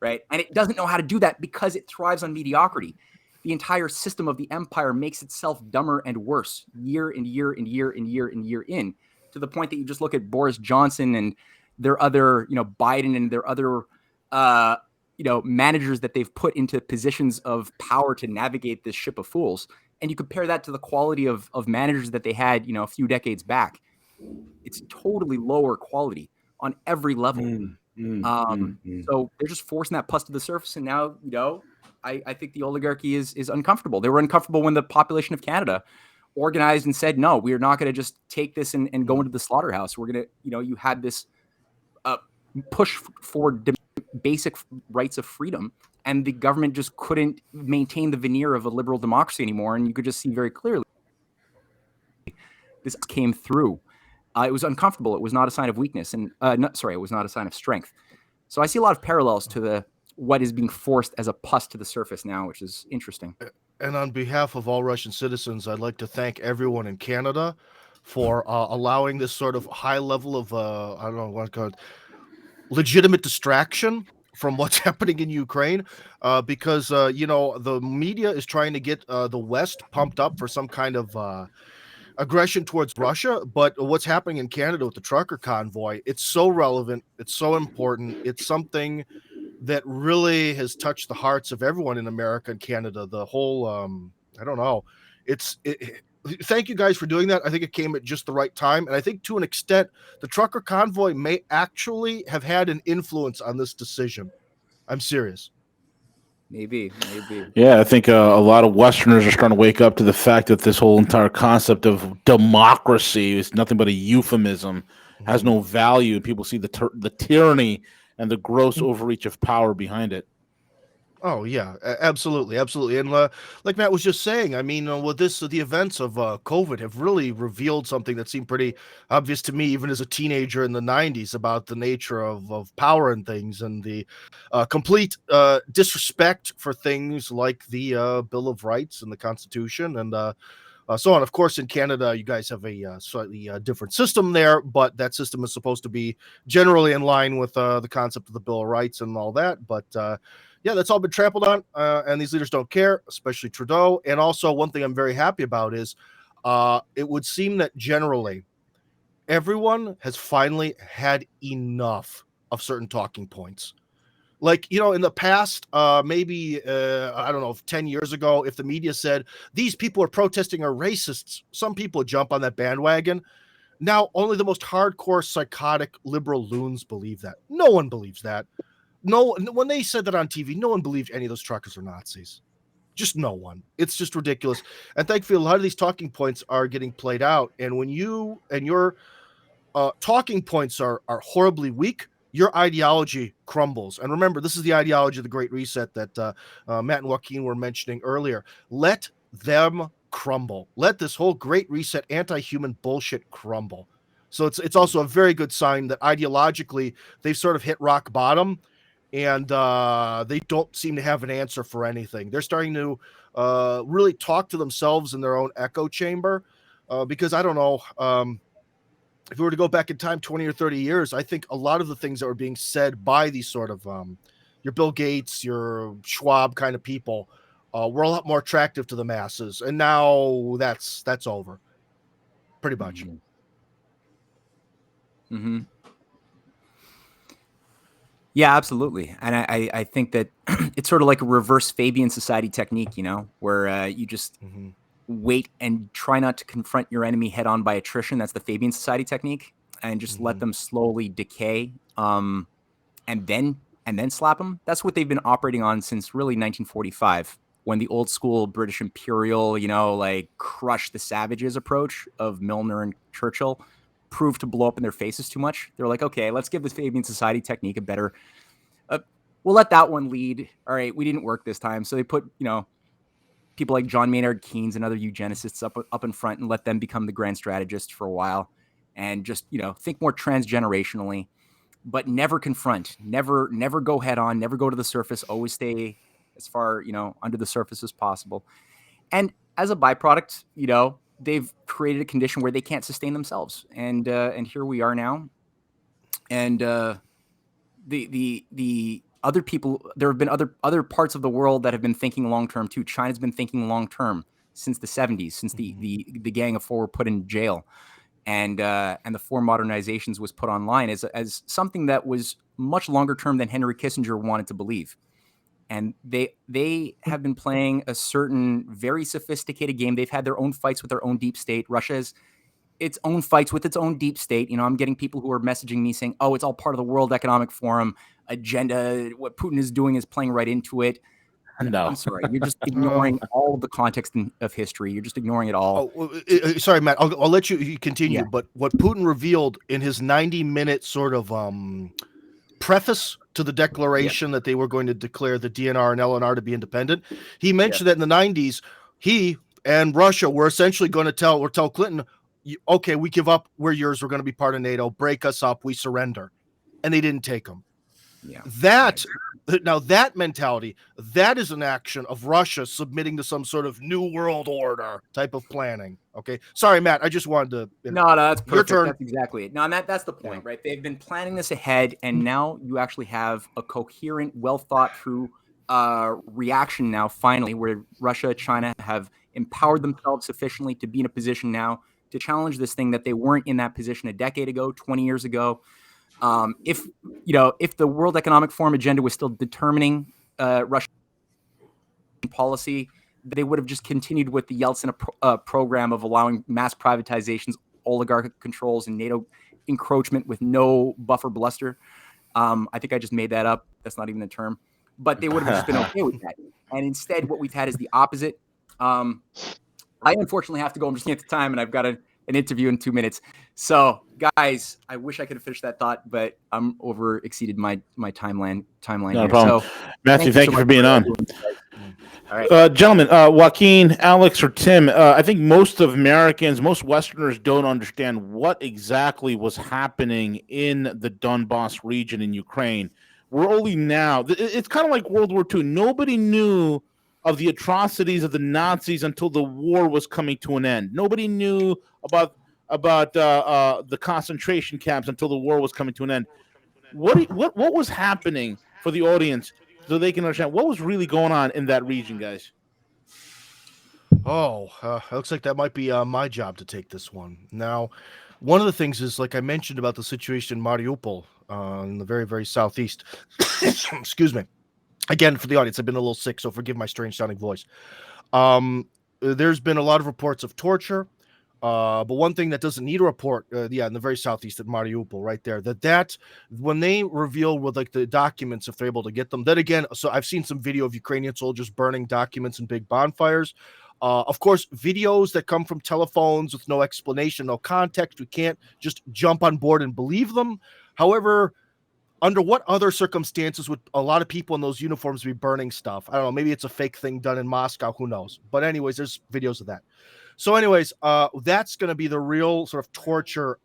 right? And it doesn't know how to do that because it thrives on mediocrity. The entire system of the empire makes itself dumber and worse year and year and year and year and year in, to the point that you just look at Boris Johnson and their other, Biden and their other, managers that they've put into positions of power to navigate this ship of fools. And you compare that to the quality of managers that they had, a few decades back. It's totally lower quality on every level. So they're just forcing that pus to the surface. And now, I think the oligarchy is uncomfortable. They were uncomfortable when the population of Canada organized and said, no, we are not going to just take this and go into the slaughterhouse. We're going to, you had this push for basic rights of freedom, and the government just couldn't maintain the veneer of a liberal democracy anymore. And you could just see very clearly this came through. It was uncomfortable. It was not a sign of weakness. And it was not a sign of strength. So I see a lot of parallels to what is being forced as a pus to the surface now, which is interesting. And on behalf of all Russian citizens, I'd like to thank everyone in Canada for allowing this sort of high level of, I don't know what to call it, legitimate distraction from what's happening in Ukraine, because, the media is trying to get the West pumped up for some kind of aggression towards Russia. But what's happening in Canada with the trucker convoy, it's so relevant. It's so important. It's something that really has touched the hearts of everyone in America and Canada. The whole, I don't know. Thank you guys for doing that. I think it came at just the right time. And I think to an extent, the trucker convoy may actually have had an influence on this decision. I'm serious. Maybe. Yeah, I think a lot of Westerners are starting to wake up to the fact that this whole entire concept of democracy is nothing but a euphemism, has no value. People see the tyranny and the gross overreach of power behind it. Oh yeah, absolutely. And like Matt was just saying, I mean, with the events of COVID have really revealed something that seemed pretty obvious to me, even as a teenager in the '90s, about the nature of power and things, and the complete disrespect for things like the Bill of Rights and the Constitution, and so on. Of course, in Canada, you guys have a slightly different system there, but that system is supposed to be generally in line with the concept of the Bill of Rights and all that. But yeah, that's all been trampled on, and these leaders don't care, especially Trudeau. And also, one thing I'm very happy about is it would seem that generally everyone has finally had enough of certain talking points. Like, in the past, maybe, I don't know, 10 years ago, if the media said these people are protesting are racists, some people would jump on that bandwagon. Now, only the most hardcore, psychotic, liberal loons believe that. No one believes that. No, when they said that on TV, no one believed any of those truckers are Nazis. Just no one. It's just ridiculous. And thankfully, a lot of these talking points are getting played out. And when you and your talking points are horribly weak, your ideology crumbles. And remember, this is the ideology of the Great Reset that Matt and Joaquin were mentioning earlier. Let them crumble. Let this whole Great Reset anti-human bullshit crumble. So it's also a very good sign that ideologically they've sort of hit rock bottom, and they don't seem to have an answer for anything. They're starting to really talk to themselves in their own echo chamber, because I don't know, if we were to go back in time 20 or 30 years, I think a lot of the things that were being said by these sort of your Bill Gates, your Schwab kind of people were a lot more attractive to the masses. And now that's over pretty much. Mm-hmm. Yeah, absolutely. And I think that it's sort of like a reverse Fabian society technique, where you just wait and try not to confront your enemy head on by attrition. That's the Fabian society technique, and just let them slowly decay, and then slap them. That's what they've been operating on since really 1945, when the old school British imperial, like crush the savages approach of Milner and Churchill proved to blow up in their faces too much. They're like, okay, let's give this Fabian society technique a better, we'll let that one lead. All right, we didn't work this time. So they put, people like John Maynard Keynes and other eugenicists up in front and let them become the grand strategists for a while, and just, think more transgenerationally, but never confront, never go head on, never go to the surface, always stay as far, under the surface as possible. And as a byproduct, they've created a condition where they can't sustain themselves. And here we are now. And the other people, there have been other parts of the world that have been thinking long-term too. China's been thinking long-term since the 70s, since the Gang of Four were put in jail. And the Four Modernizations was put online as something that was much longer term than Henry Kissinger wanted to believe. And they have been playing a certain very sophisticated game. They've had their own fights with their own deep state. Russia has its own fights with its own deep state. I'm getting people who are messaging me saying, oh, it's all part of the World Economic Forum agenda. What Putin is doing is playing right into it. No, I'm sorry. You're just ignoring all of the context of history. You're just ignoring it all. Sorry, Matt. I'll let you continue. Yeah. But what Putin revealed in his 90-minute sort of preface to the declaration that they were going to declare the DNR and LNR to be independent, he mentioned that in the 90s, he and Russia were essentially going to tell Clinton, okay, we give up. We're yours. We're going to be part of NATO. Break us up. We surrender. And they didn't take them. Yeah. Now that mentality, that is an action of Russia submitting to some sort of new world order type of planning. Okay. Sorry, Matt. I just wanted to. No, that's perfect. Your turn. That's exactly it. No, and that's the point, right? They've been planning this ahead, and now you actually have a coherent, well thought through reaction now, finally, where Russia, China have empowered themselves sufficiently to be in a position now to challenge this thing that they weren't in that position a decade ago, 20 years ago. If the World Economic Forum agenda was still determining Russian policy, they would have just continued with the Yeltsin program of allowing mass privatizations, oligarchic controls, and NATO encroachment with no buffer bluster. I think I just made that up. That's not even a term. But they would have just been okay with that. And instead, what we've had is the opposite. I unfortunately have to go. I'm just looking at the time, and I've got an interview in 2 minutes. So, guys, I wish I could have finished that thought, but I'm exceeded my timeline. No here. problem. So, Matthew, thank you for being on. All right. Gentlemen, Joaquin, Alex, or Tim, I think most Westerners don't understand what exactly was happening in the Donbass region in Ukraine. We're only now, it's kind of like World War II. Nobody knew of the atrocities of the Nazis until the war was coming to an end. Nobody knew about the concentration camps until the war was coming to an end. What was happening for the audience so they can understand what was really going on in that region, guys? Oh, looks like that might be my job to take this one. Now, one of the things is, like I mentioned about the situation in Mariupol, in the very, very southeast. Excuse me. Again, for the audience, I've been a little sick, so forgive my strange sounding voice. There's been a lot of reports of torture. But one thing that doesn't need a report, in the very southeast at Mariupol, right there, that when they reveal with like the documents, if they're able to get them, then again, so I've seen some video of Ukrainian soldiers burning documents in big bonfires. Of course, videos that come from telephones with no explanation, no context, we can't just jump on board and believe them. However, under what other circumstances would a lot of people in those uniforms be burning stuff? I don't know. Maybe it's a fake thing done in Moscow. Who knows? But anyways, there's videos of that. So anyways, that's going to be the real sort of torture,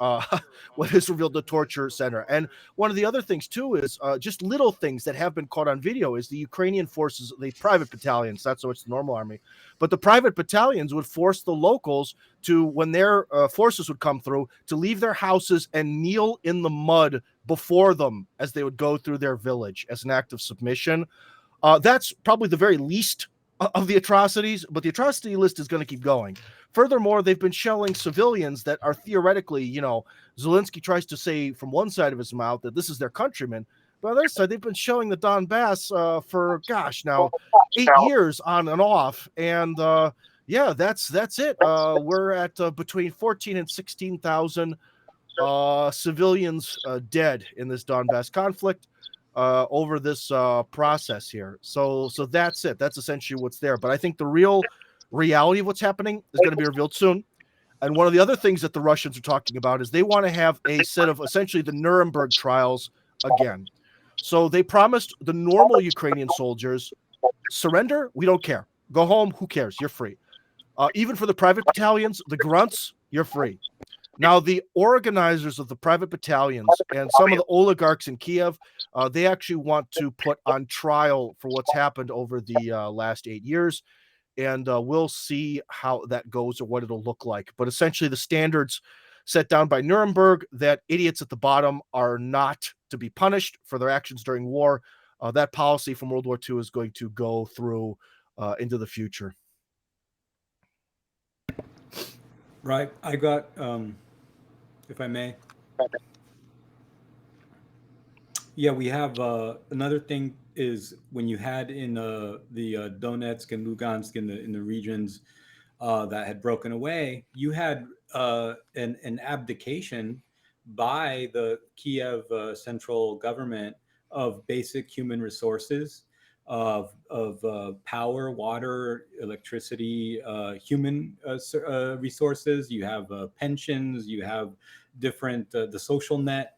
what is revealed the torture center. And one of the other things too is just little things that have been caught on video is the Ukrainian forces, the private battalions, not so much the normal army, but the private battalions would force the locals to, when their forces would come through, to leave their houses and kneel in the mud before them as they would go through their village as an act of submission. That's probably the very least of the atrocities, but the atrocity list is going to keep going. Furthermore, they've been shelling civilians that are theoretically, Zelensky tries to say from one side of his mouth that this is their countrymen. But on the other side, they've been shelling the Donbass for, now 8 years on and off. And that's it. We're at between 14 and 16,000 civilians dead in this Donbass conflict. Over this process here. So that's it. That's essentially what's there. But I think the real reality of what's happening is going to be revealed soon. And one of the other things that the Russians are talking about is they want to have a set of essentially the Nuremberg trials again. So they promised the normal Ukrainian soldiers, surrender, we don't care. Go home, who cares? You're free. Even for the private battalions, the grunts, you're free. Now, the organizers of the private battalions and some of the oligarchs in Kiev, they actually want to put on trial for what's happened over the last 8 years. And we'll see how that goes or what it'll look like. But essentially, the standards set down by Nuremberg that idiots at the bottom are not to be punished for their actions during war. That policy from World War II is going to go through into the future. Right. I got, if I may. Yeah, we have another thing is when you had in the Donetsk and Lugansk in the regions that had broken away, you had an abdication by the Kiev central government of basic human resources, of power, water, electricity, human resources. You have pensions, you have different, the social net.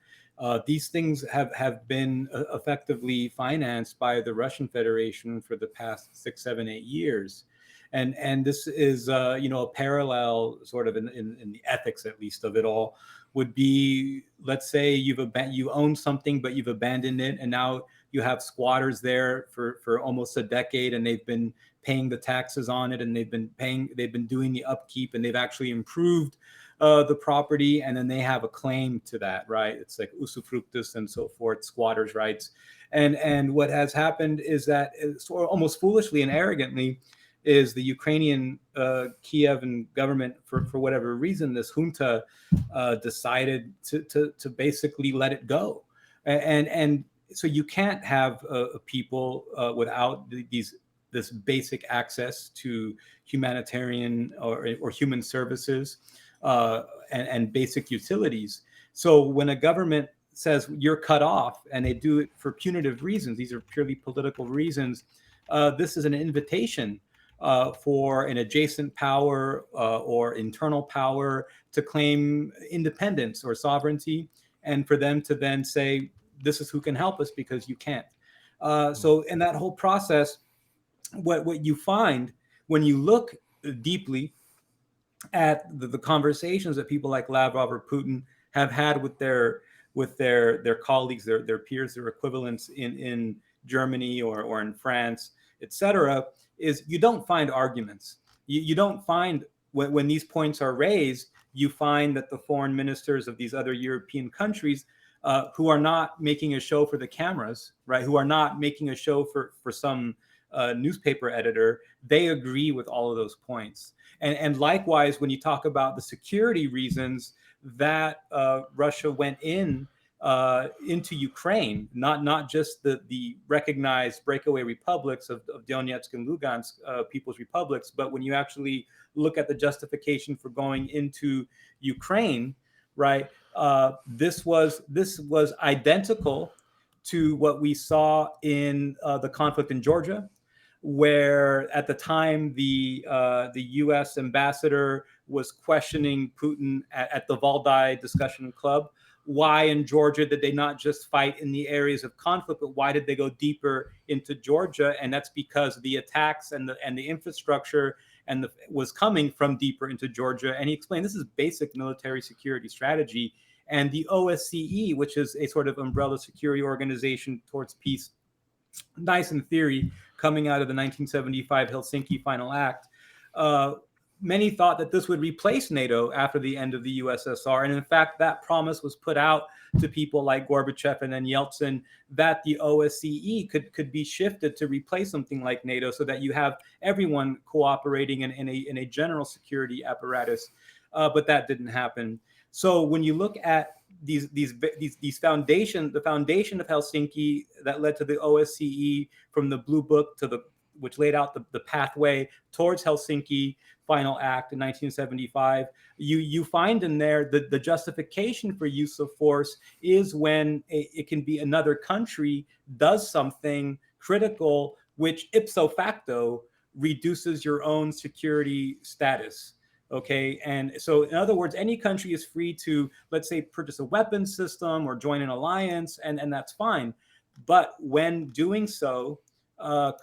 These things have been effectively financed by the Russian Federation for the past 6, 7, 8 years. And this is, a parallel sort of in the ethics, at least, of it all would be, let's say you own something, but you've abandoned it. And now you have squatters there for almost a decade, and they've been paying the taxes on it, and they've been doing the upkeep, and they've actually improved the property, and then they have a claim to that, right? It's like usufructus and so forth, squatters' rights. And what has happened is that almost foolishly and arrogantly is the Ukrainian Kievan government, for whatever reason, this junta decided to basically let it go. And so you can't have people without this basic access to humanitarian or human services and basic utilities. So when a government says you're cut off, and they do it for punitive reasons, these are purely political reasons, this is an invitation for an adjacent power or internal power to claim independence or sovereignty, and for them to then say, this is who can help us because you can't. So in that whole process, what you find when you look deeply at the conversations that people like Lavrov or Putin have had with their colleagues, their peers, their equivalents in Germany or in France, etc., is you don't find arguments. You don't find, when these points are raised, you find that the foreign ministers of these other European countries who are not making a show for the cameras, right? Who are not making a show for some newspaper editor, they agree with all of those points. And likewise, when you talk about the security reasons that Russia went into Ukraine, not just the recognized breakaway republics of Donetsk and Lugansk people's republics, but when you actually look at the justification for going into Ukraine, right? This was identical to what we saw in the conflict in Georgia, where at the time the U.S. ambassador was questioning Putin at the Valdai discussion club. Why in Georgia did they not just fight in the areas of conflict, but why did they go deeper into Georgia? And that's because the attacks and the infrastructure was coming from deeper into Georgia. And he explained this is basic military security strategy. And the OSCE, which is a sort of umbrella security organization towards peace, nice in theory, coming out of the 1975 Helsinki Final Act, many thought that this would replace NATO after the end of the USSR. And in fact, that promise was put out to people like Gorbachev and then Yeltsin, that the OSCE could be shifted to replace something like NATO, so that you have everyone cooperating in a general security apparatus. But that didn't happen. So when you look at these foundations, the foundation of Helsinki that led to the OSCE, from the Blue Book which laid out the pathway towards Helsinki Final Act in 1975, you find in there the justification for use of force is when it can be another country does something critical, which ipso facto reduces your own security status. Okay, and so in other words, any country is free to, let's say, purchase a weapons system or join an alliance, and that's fine. But when doing so,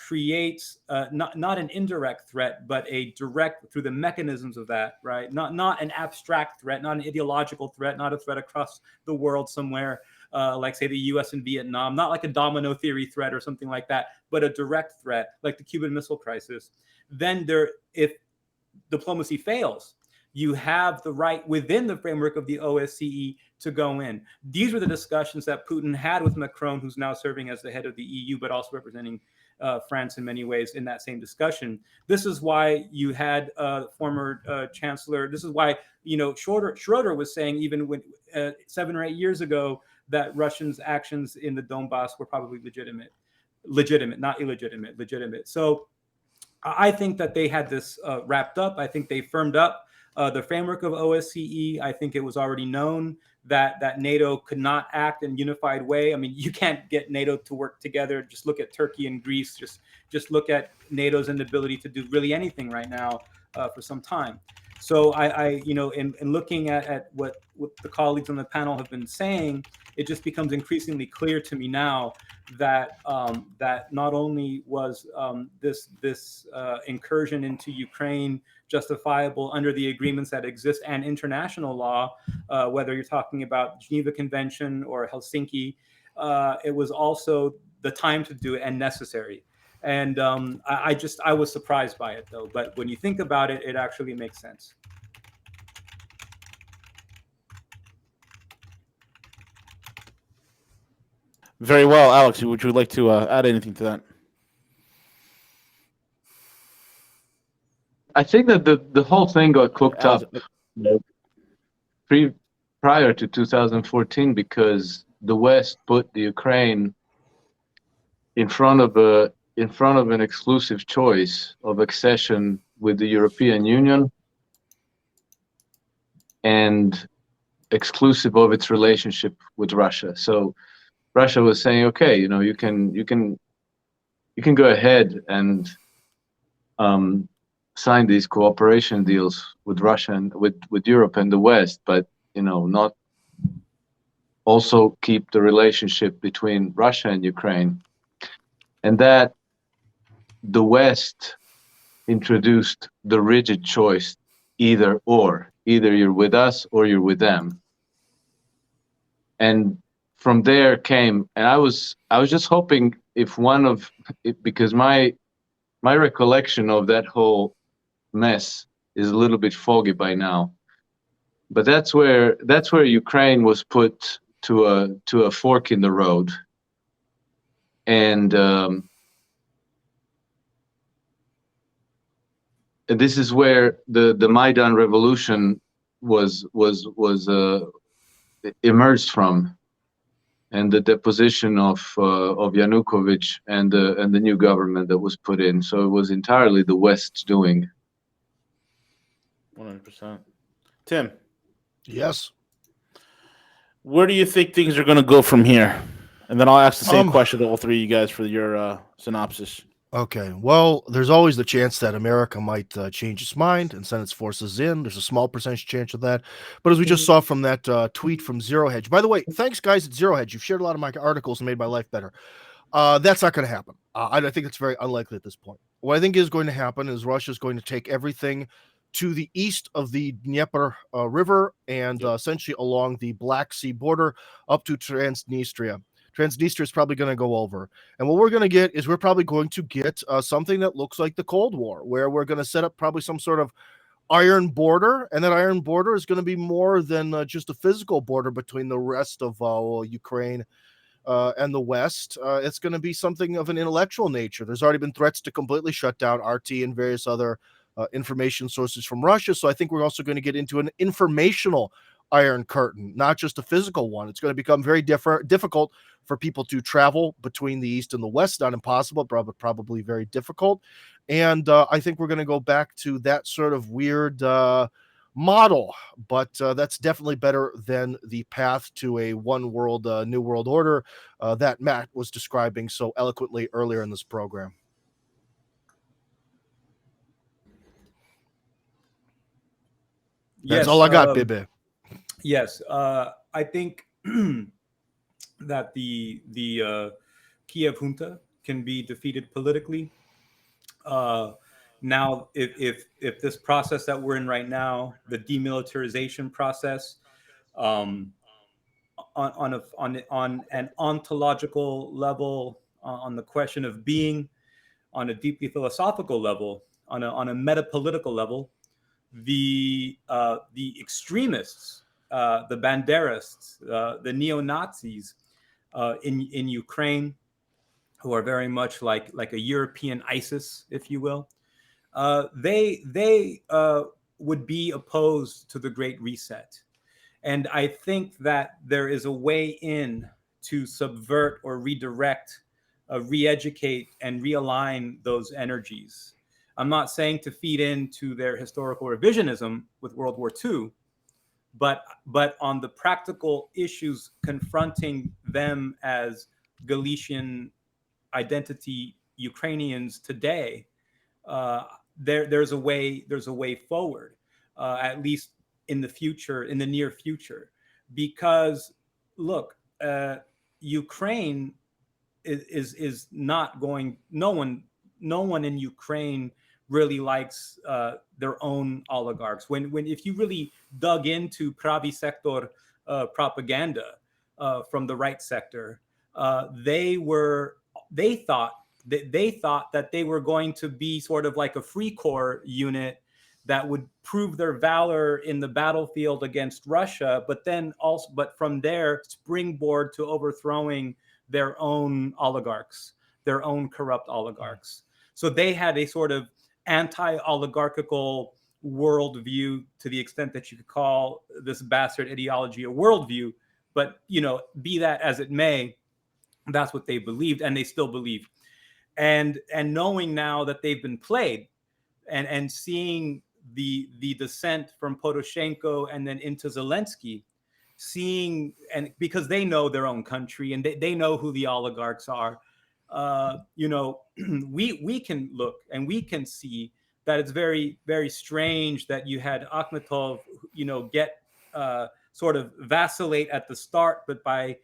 creates not an indirect threat, but a direct, through the mechanisms of that, right? Not an abstract threat, not an ideological threat, not a threat across the world somewhere, like say the U.S. and Vietnam, not like a domino theory threat or something like that, but a direct threat like the Cuban Missile Crisis. Then if diplomacy fails, you have the right within the framework of the OSCE to go in. These were the discussions that Putin had with Macron, who's now serving as the head of the EU, but also representing France in many ways in that same discussion. This is why you had former Chancellor, this is why, Schroeder was saying even when 7 or 8 years ago that Russians' actions in the Donbass were probably legitimate, not illegitimate, legitimate. So I think that they had this wrapped up. I think they firmed up the framework of OSCE. I think it was already known that NATO could not act in a unified way. I mean, you can't get NATO to work together. Just look at Turkey and Greece. Just look at NATO's inability to do really anything right now for some time. So in looking at what the colleagues on the panel have been saying, it just becomes increasingly clear to me now that that not only was this incursion into Ukraine justifiable under the agreements that exist and international law, whether you're talking about Geneva Convention or Helsinki, it was also the time to do it and necessary. And I was surprised by it though. But when you think about it, it actually makes sense. Very well, Alex. Would you like to add anything to that? I think that the whole thing got cooked up prior to 2014 because the West put the Ukraine in front of an exclusive choice of accession with the European Union and exclusive of its relationship with Russia. So Russia was saying, okay, you can go ahead and sign these cooperation deals with Russia and with Europe and the West, but not also keep the relationship between Russia and Ukraine. And that the West introduced the rigid choice, either you're with us or you're with them. And from there came, and I was just hoping because my recollection of that whole mess is a little bit foggy by now, but that's where Ukraine was put to a fork in the road, and this is where the Maidan revolution was emerged from, and the deposition of Yanukovych and the new government that was put in. So it was entirely the West's doing. 100%. Tim, Yes. where do you think things are going to go from here? And then I'll ask the same question to all three of you guys for your synopsis. Okay. Well, there's always the chance that America might change its mind and send its forces in. There's a small percentage chance of that. But as we just saw from that tweet from Zero Hedge, by the way, thanks guys at Zero Hedge. You've shared a lot of my articles and made my life better. That's not going to happen. I think it's very unlikely at this point. What I think is going to happen is Russia is going to take everything to the east of the Dnieper River and essentially along the Black Sea border up to Transnistria. Transnistria is probably going to go over. And what we're going to get is we're probably going to get something that looks like the Cold War, where we're going to set up probably some sort of iron border. And that iron border is going to be more than just a physical border between the rest of Ukraine and the West. It's going to be something of an intellectual nature. There's already been threats to completely shut down RT and various other information sources from Russia. So I think we're also going to get into an informational Iron Curtain, not just a physical one. It's going to become very difficult for people to travel between the East and the West. Not impossible, probably very difficult. And I think we're going to go back to that sort of weird model, but that's definitely better than the path to a one world, new world order that Matt was describing so eloquently earlier in this program. That's all I got, baby. Yes, I think that the Kiev junta can be defeated politically. Now, if this process that we're in right now, the demilitarization process, on an ontological level, on the question of being, on a deeply philosophical level, on a metapolitical level, the extremists, the Banderists, the neo-Nazis in Ukraine, who are very much like a European ISIS, if you will, they would be opposed to the Great Reset. And I think that there is a way in to subvert or redirect, re-educate, and realign those energies. I'm not saying to feed into their historical revisionism with World War II, but on the practical issues confronting them as Galician identity Ukrainians today, there's a way forward, at least in the future, in the near future, because look, Ukraine is not going. No one in Ukraine really likes their own oligarchs. If you really dug into Pravi sector propaganda from the right sector, they thought that they were going to be sort of like a free corps unit that would prove their valor in the battlefield against Russia, but from there springboard to overthrowing their own oligarchs, their own corrupt oligarchs. So they had a sort of anti-oligarchical worldview, to the extent that you could call this bastard ideology a worldview. But, be that as it may, that's what they believed, and they still believe. And knowing now that they've been played, and seeing the descent from Poroshenko and then into Zelensky, and because they know their own country and they know who the oligarchs are, we can look and we can see that it's very, very strange that you had Akhmetov, get sort of vacillate at the start, but by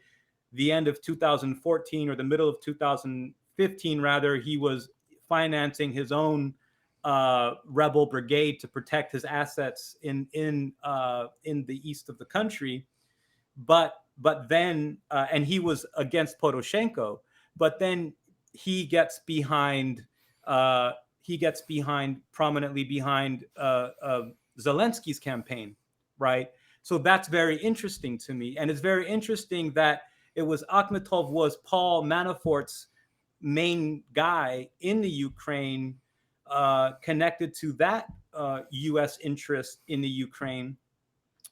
the end of 2014 or the middle of 2015, rather, he was financing his own rebel brigade to protect his assets in the east of the country, but then and he was against Poroshenko, but then he gets prominently behind Zelensky's campaign, right? So that's very interesting to me, and it's very interesting that it was Akhmetov was Paul Manafort's main guy in the Ukraine connected to that U.S. interest in the Ukraine,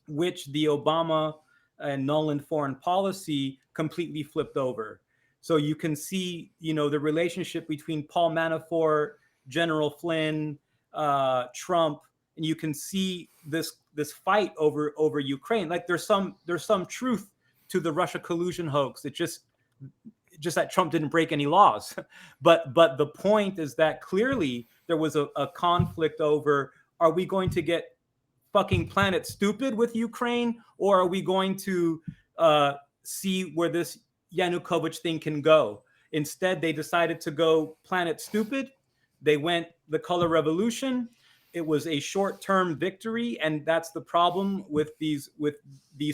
which the Obama and Nolan foreign policy completely flipped over. So you can see, the relationship between Paul Manafort, General Flynn, Trump, and you can see this fight over Ukraine. Like there's some truth to the Russia collusion hoax. It just that Trump didn't break any laws. But the point is that clearly there was a conflict over, are we going to get fucking planet stupid with Ukraine, or are we going to see where this Yanukovych thing can go? Instead, they decided to go planet stupid. They went the color revolution. It was a short-term victory, and that's the problem with these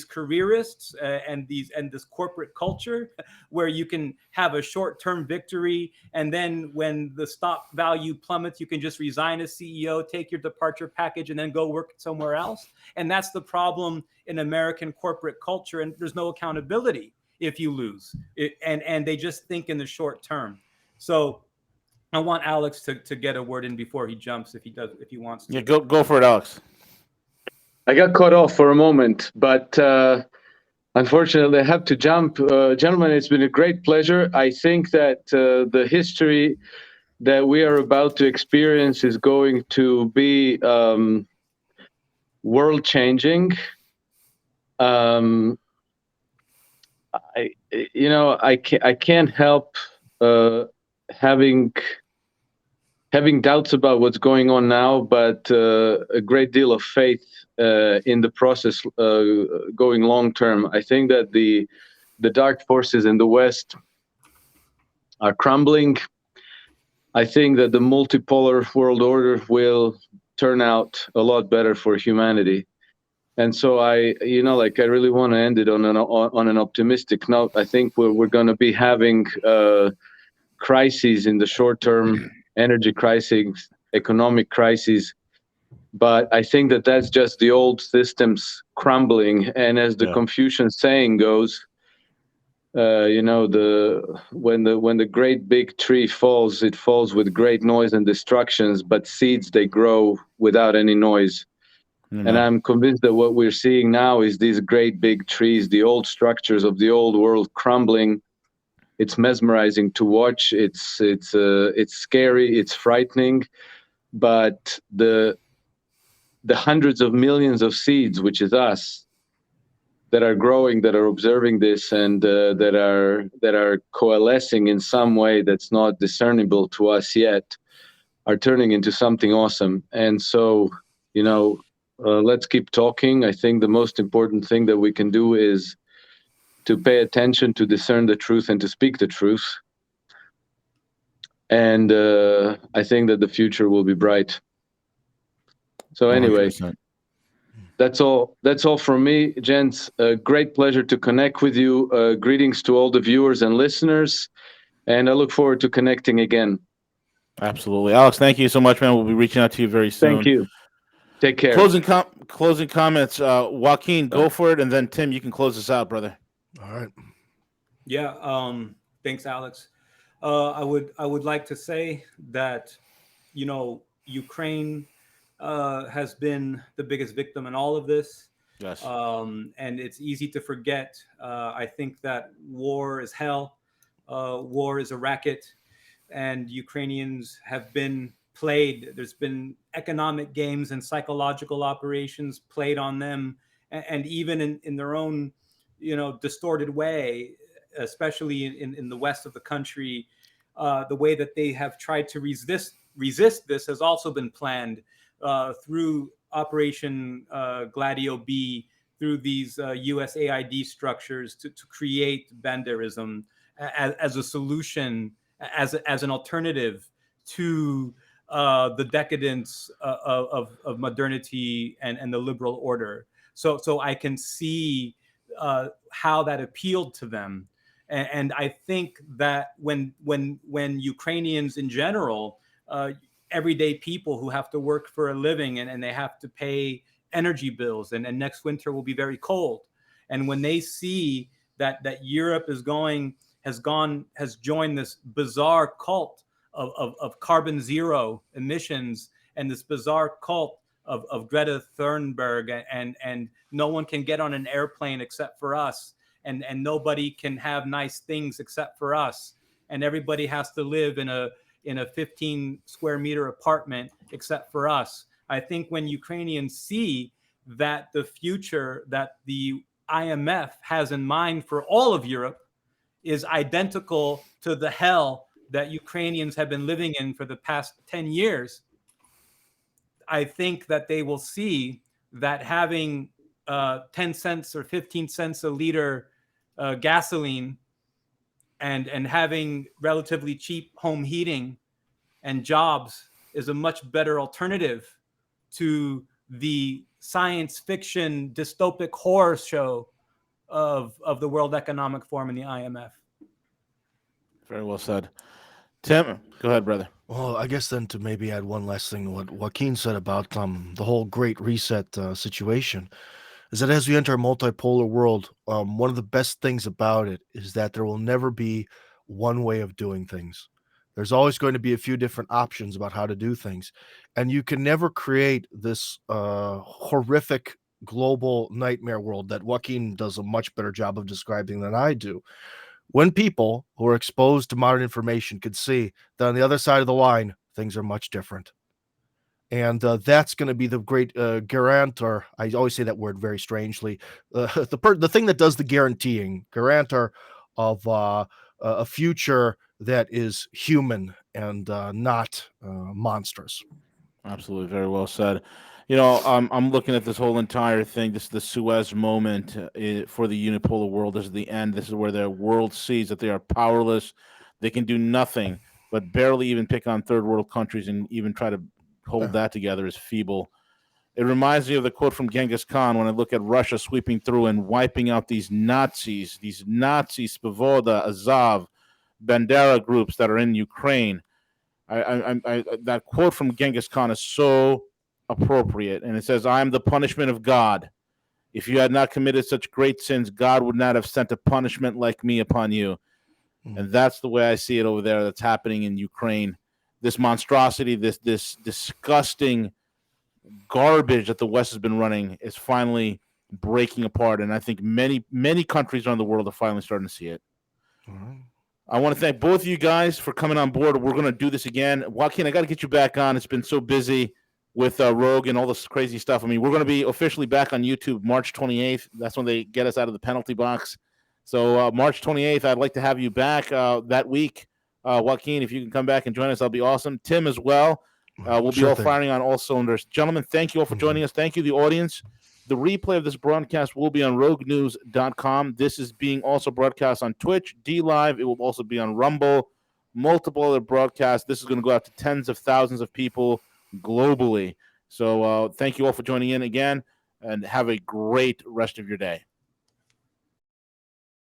careerists and this corporate culture, where you can have a short-term victory, and then when the stock value plummets, you can just resign as CEO, take your departure package, and then go work somewhere else. And that's the problem in American corporate culture, and there's no accountability if you lose. And they just think in the short term. So I want Alex to get a word in before he jumps, if he wants to. Yeah, go for it, Alex. I got cut off for a moment, but unfortunately I have to jump. Gentlemen, it's been a great pleasure. I think that the history that we are about to experience is going to be world-changing. I can't help having doubts about what's going on now, but a great deal of faith in the process going long term. I think that the dark forces in the West are crumbling. I think that the multipolar world order will turn out a lot better for humanity. And so I really want to end it on an optimistic note. I think we're going to be having crises in the short term, energy crisis, economic crises, but I think that that's just the old systems crumbling. And as the Confucian saying goes, when the great big tree falls, it falls with great noise and destructions, but seeds, they grow without any noise. Mm-hmm. And I'm convinced that what we're seeing now is these great big trees, the old structures of the old world crumbling. It's mesmerizing to watch. It's scary. It's frightening, but the hundreds of millions of seeds, which is us, that are growing, that are observing this, and that are coalescing in some way that's not discernible to us yet, are turning into something awesome. And so, let's keep talking. I think the most important thing that we can do is to pay attention, to discern the truth, and to speak the truth. And I think that the future will be bright. So anyway, 100%. That's all from me, gents. Great pleasure to connect with you. Greetings to all the viewers and listeners, and I look forward to connecting again. Absolutely. Alex, thank you so much, man. We'll be reaching out to you very soon. Thank you. Take care. Closing comments. Joaquin, go for it, and then Tim, you can close us out, brother. All right. Yeah. Thanks, Alex. I would like to say that, Ukraine has been the biggest victim in all of this. Yes. And it's easy to forget. I think that war is hell. War is a racket, and Ukrainians have been played. There's been economic games and psychological operations played on them, and even in their own, distorted way, especially in the west of the country, the way that they have tried to resist this has also been planned through Operation Gladio B, through these USAID structures to create banderism as a solution, as an alternative to the decadence of modernity and the liberal order. So I can see how that appealed to them, and I think that when Ukrainians in general, everyday people who have to work for a living and they have to pay energy bills, and next winter will be very cold, and when they see that Europe has joined this bizarre cult of carbon zero emissions, and this bizarre cult of Greta Thunberg, and no one can get on an airplane except for us, and nobody can have nice things except for us, and everybody has to live in a 15 square meter apartment except for us. I think when Ukrainians see that the future that the IMF has in mind for all of Europe is identical to the hell that Ukrainians have been living in for the past 10 years, I think that they will see that having 10 cents or 15 cents a liter gasoline and having relatively cheap home heating and jobs is a much better alternative to the science fiction dystopic horror show of the World Economic Forum and the IMF. Very well said. Tim, go ahead, brother. Well, I guess then to maybe add one last thing to what Joaquin said about the whole Great Reset situation is that as we enter a multipolar world, one of the best things about it is that there will never be one way of doing things. There's always going to be a few different options about how to do things. And you can never create this horrific global nightmare world that Joaquin does a much better job of describing than I do. When people who are exposed to modern information could see that on the other side of the line, things are much different. And that's going to be the great guarantor. I always say that word very strangely. The thing that does the guaranteeing, guarantor of a future that is human and not monstrous. Absolutely, very well said. You know, I'm looking at this whole entire thing. This is the Suez moment for the unipolar world. This is the end. This is where their world sees that they are powerless. They can do nothing but barely even pick on third world countries, and even try to hold that together is feeble. It reminds me of the quote from Genghis Khan when I look at Russia sweeping through and wiping out these Nazis, Svoboda, Azov, Bandera groups that are in Ukraine. That quote from Genghis Khan is so appropriate, and it says, "I am the punishment of God. If you had not committed such great sins, God would not have sent a punishment like me upon you." And that's the way I see it over there. That's happening in Ukraine. This monstrosity, this disgusting garbage that the West has been running is finally breaking apart, and I think many countries around the world are finally starting to see it. I want to thank both of you guys for coming on board. We're going to do this again. Joaquin, I got to get you back on. It's been so busy with Rogue and all this crazy stuff. I mean, we're going to be officially back on YouTube March 28th. That's when they get us out of the penalty box. So March 28th, I'd like to have you back that week. Joaquin, if you can come back and join us, that'll be awesome. Tim as well. We'll be all firing on all cylinders. Gentlemen, thank you all for joining us. Thank you, the audience. The replay of this broadcast will be on roguenews.com. This is being also broadcast on Twitch, DLive. It will also be on Rumble, multiple other broadcasts. This is going to go out to tens of thousands of people globally. So thank you all for joining in again, and have a great rest of your day.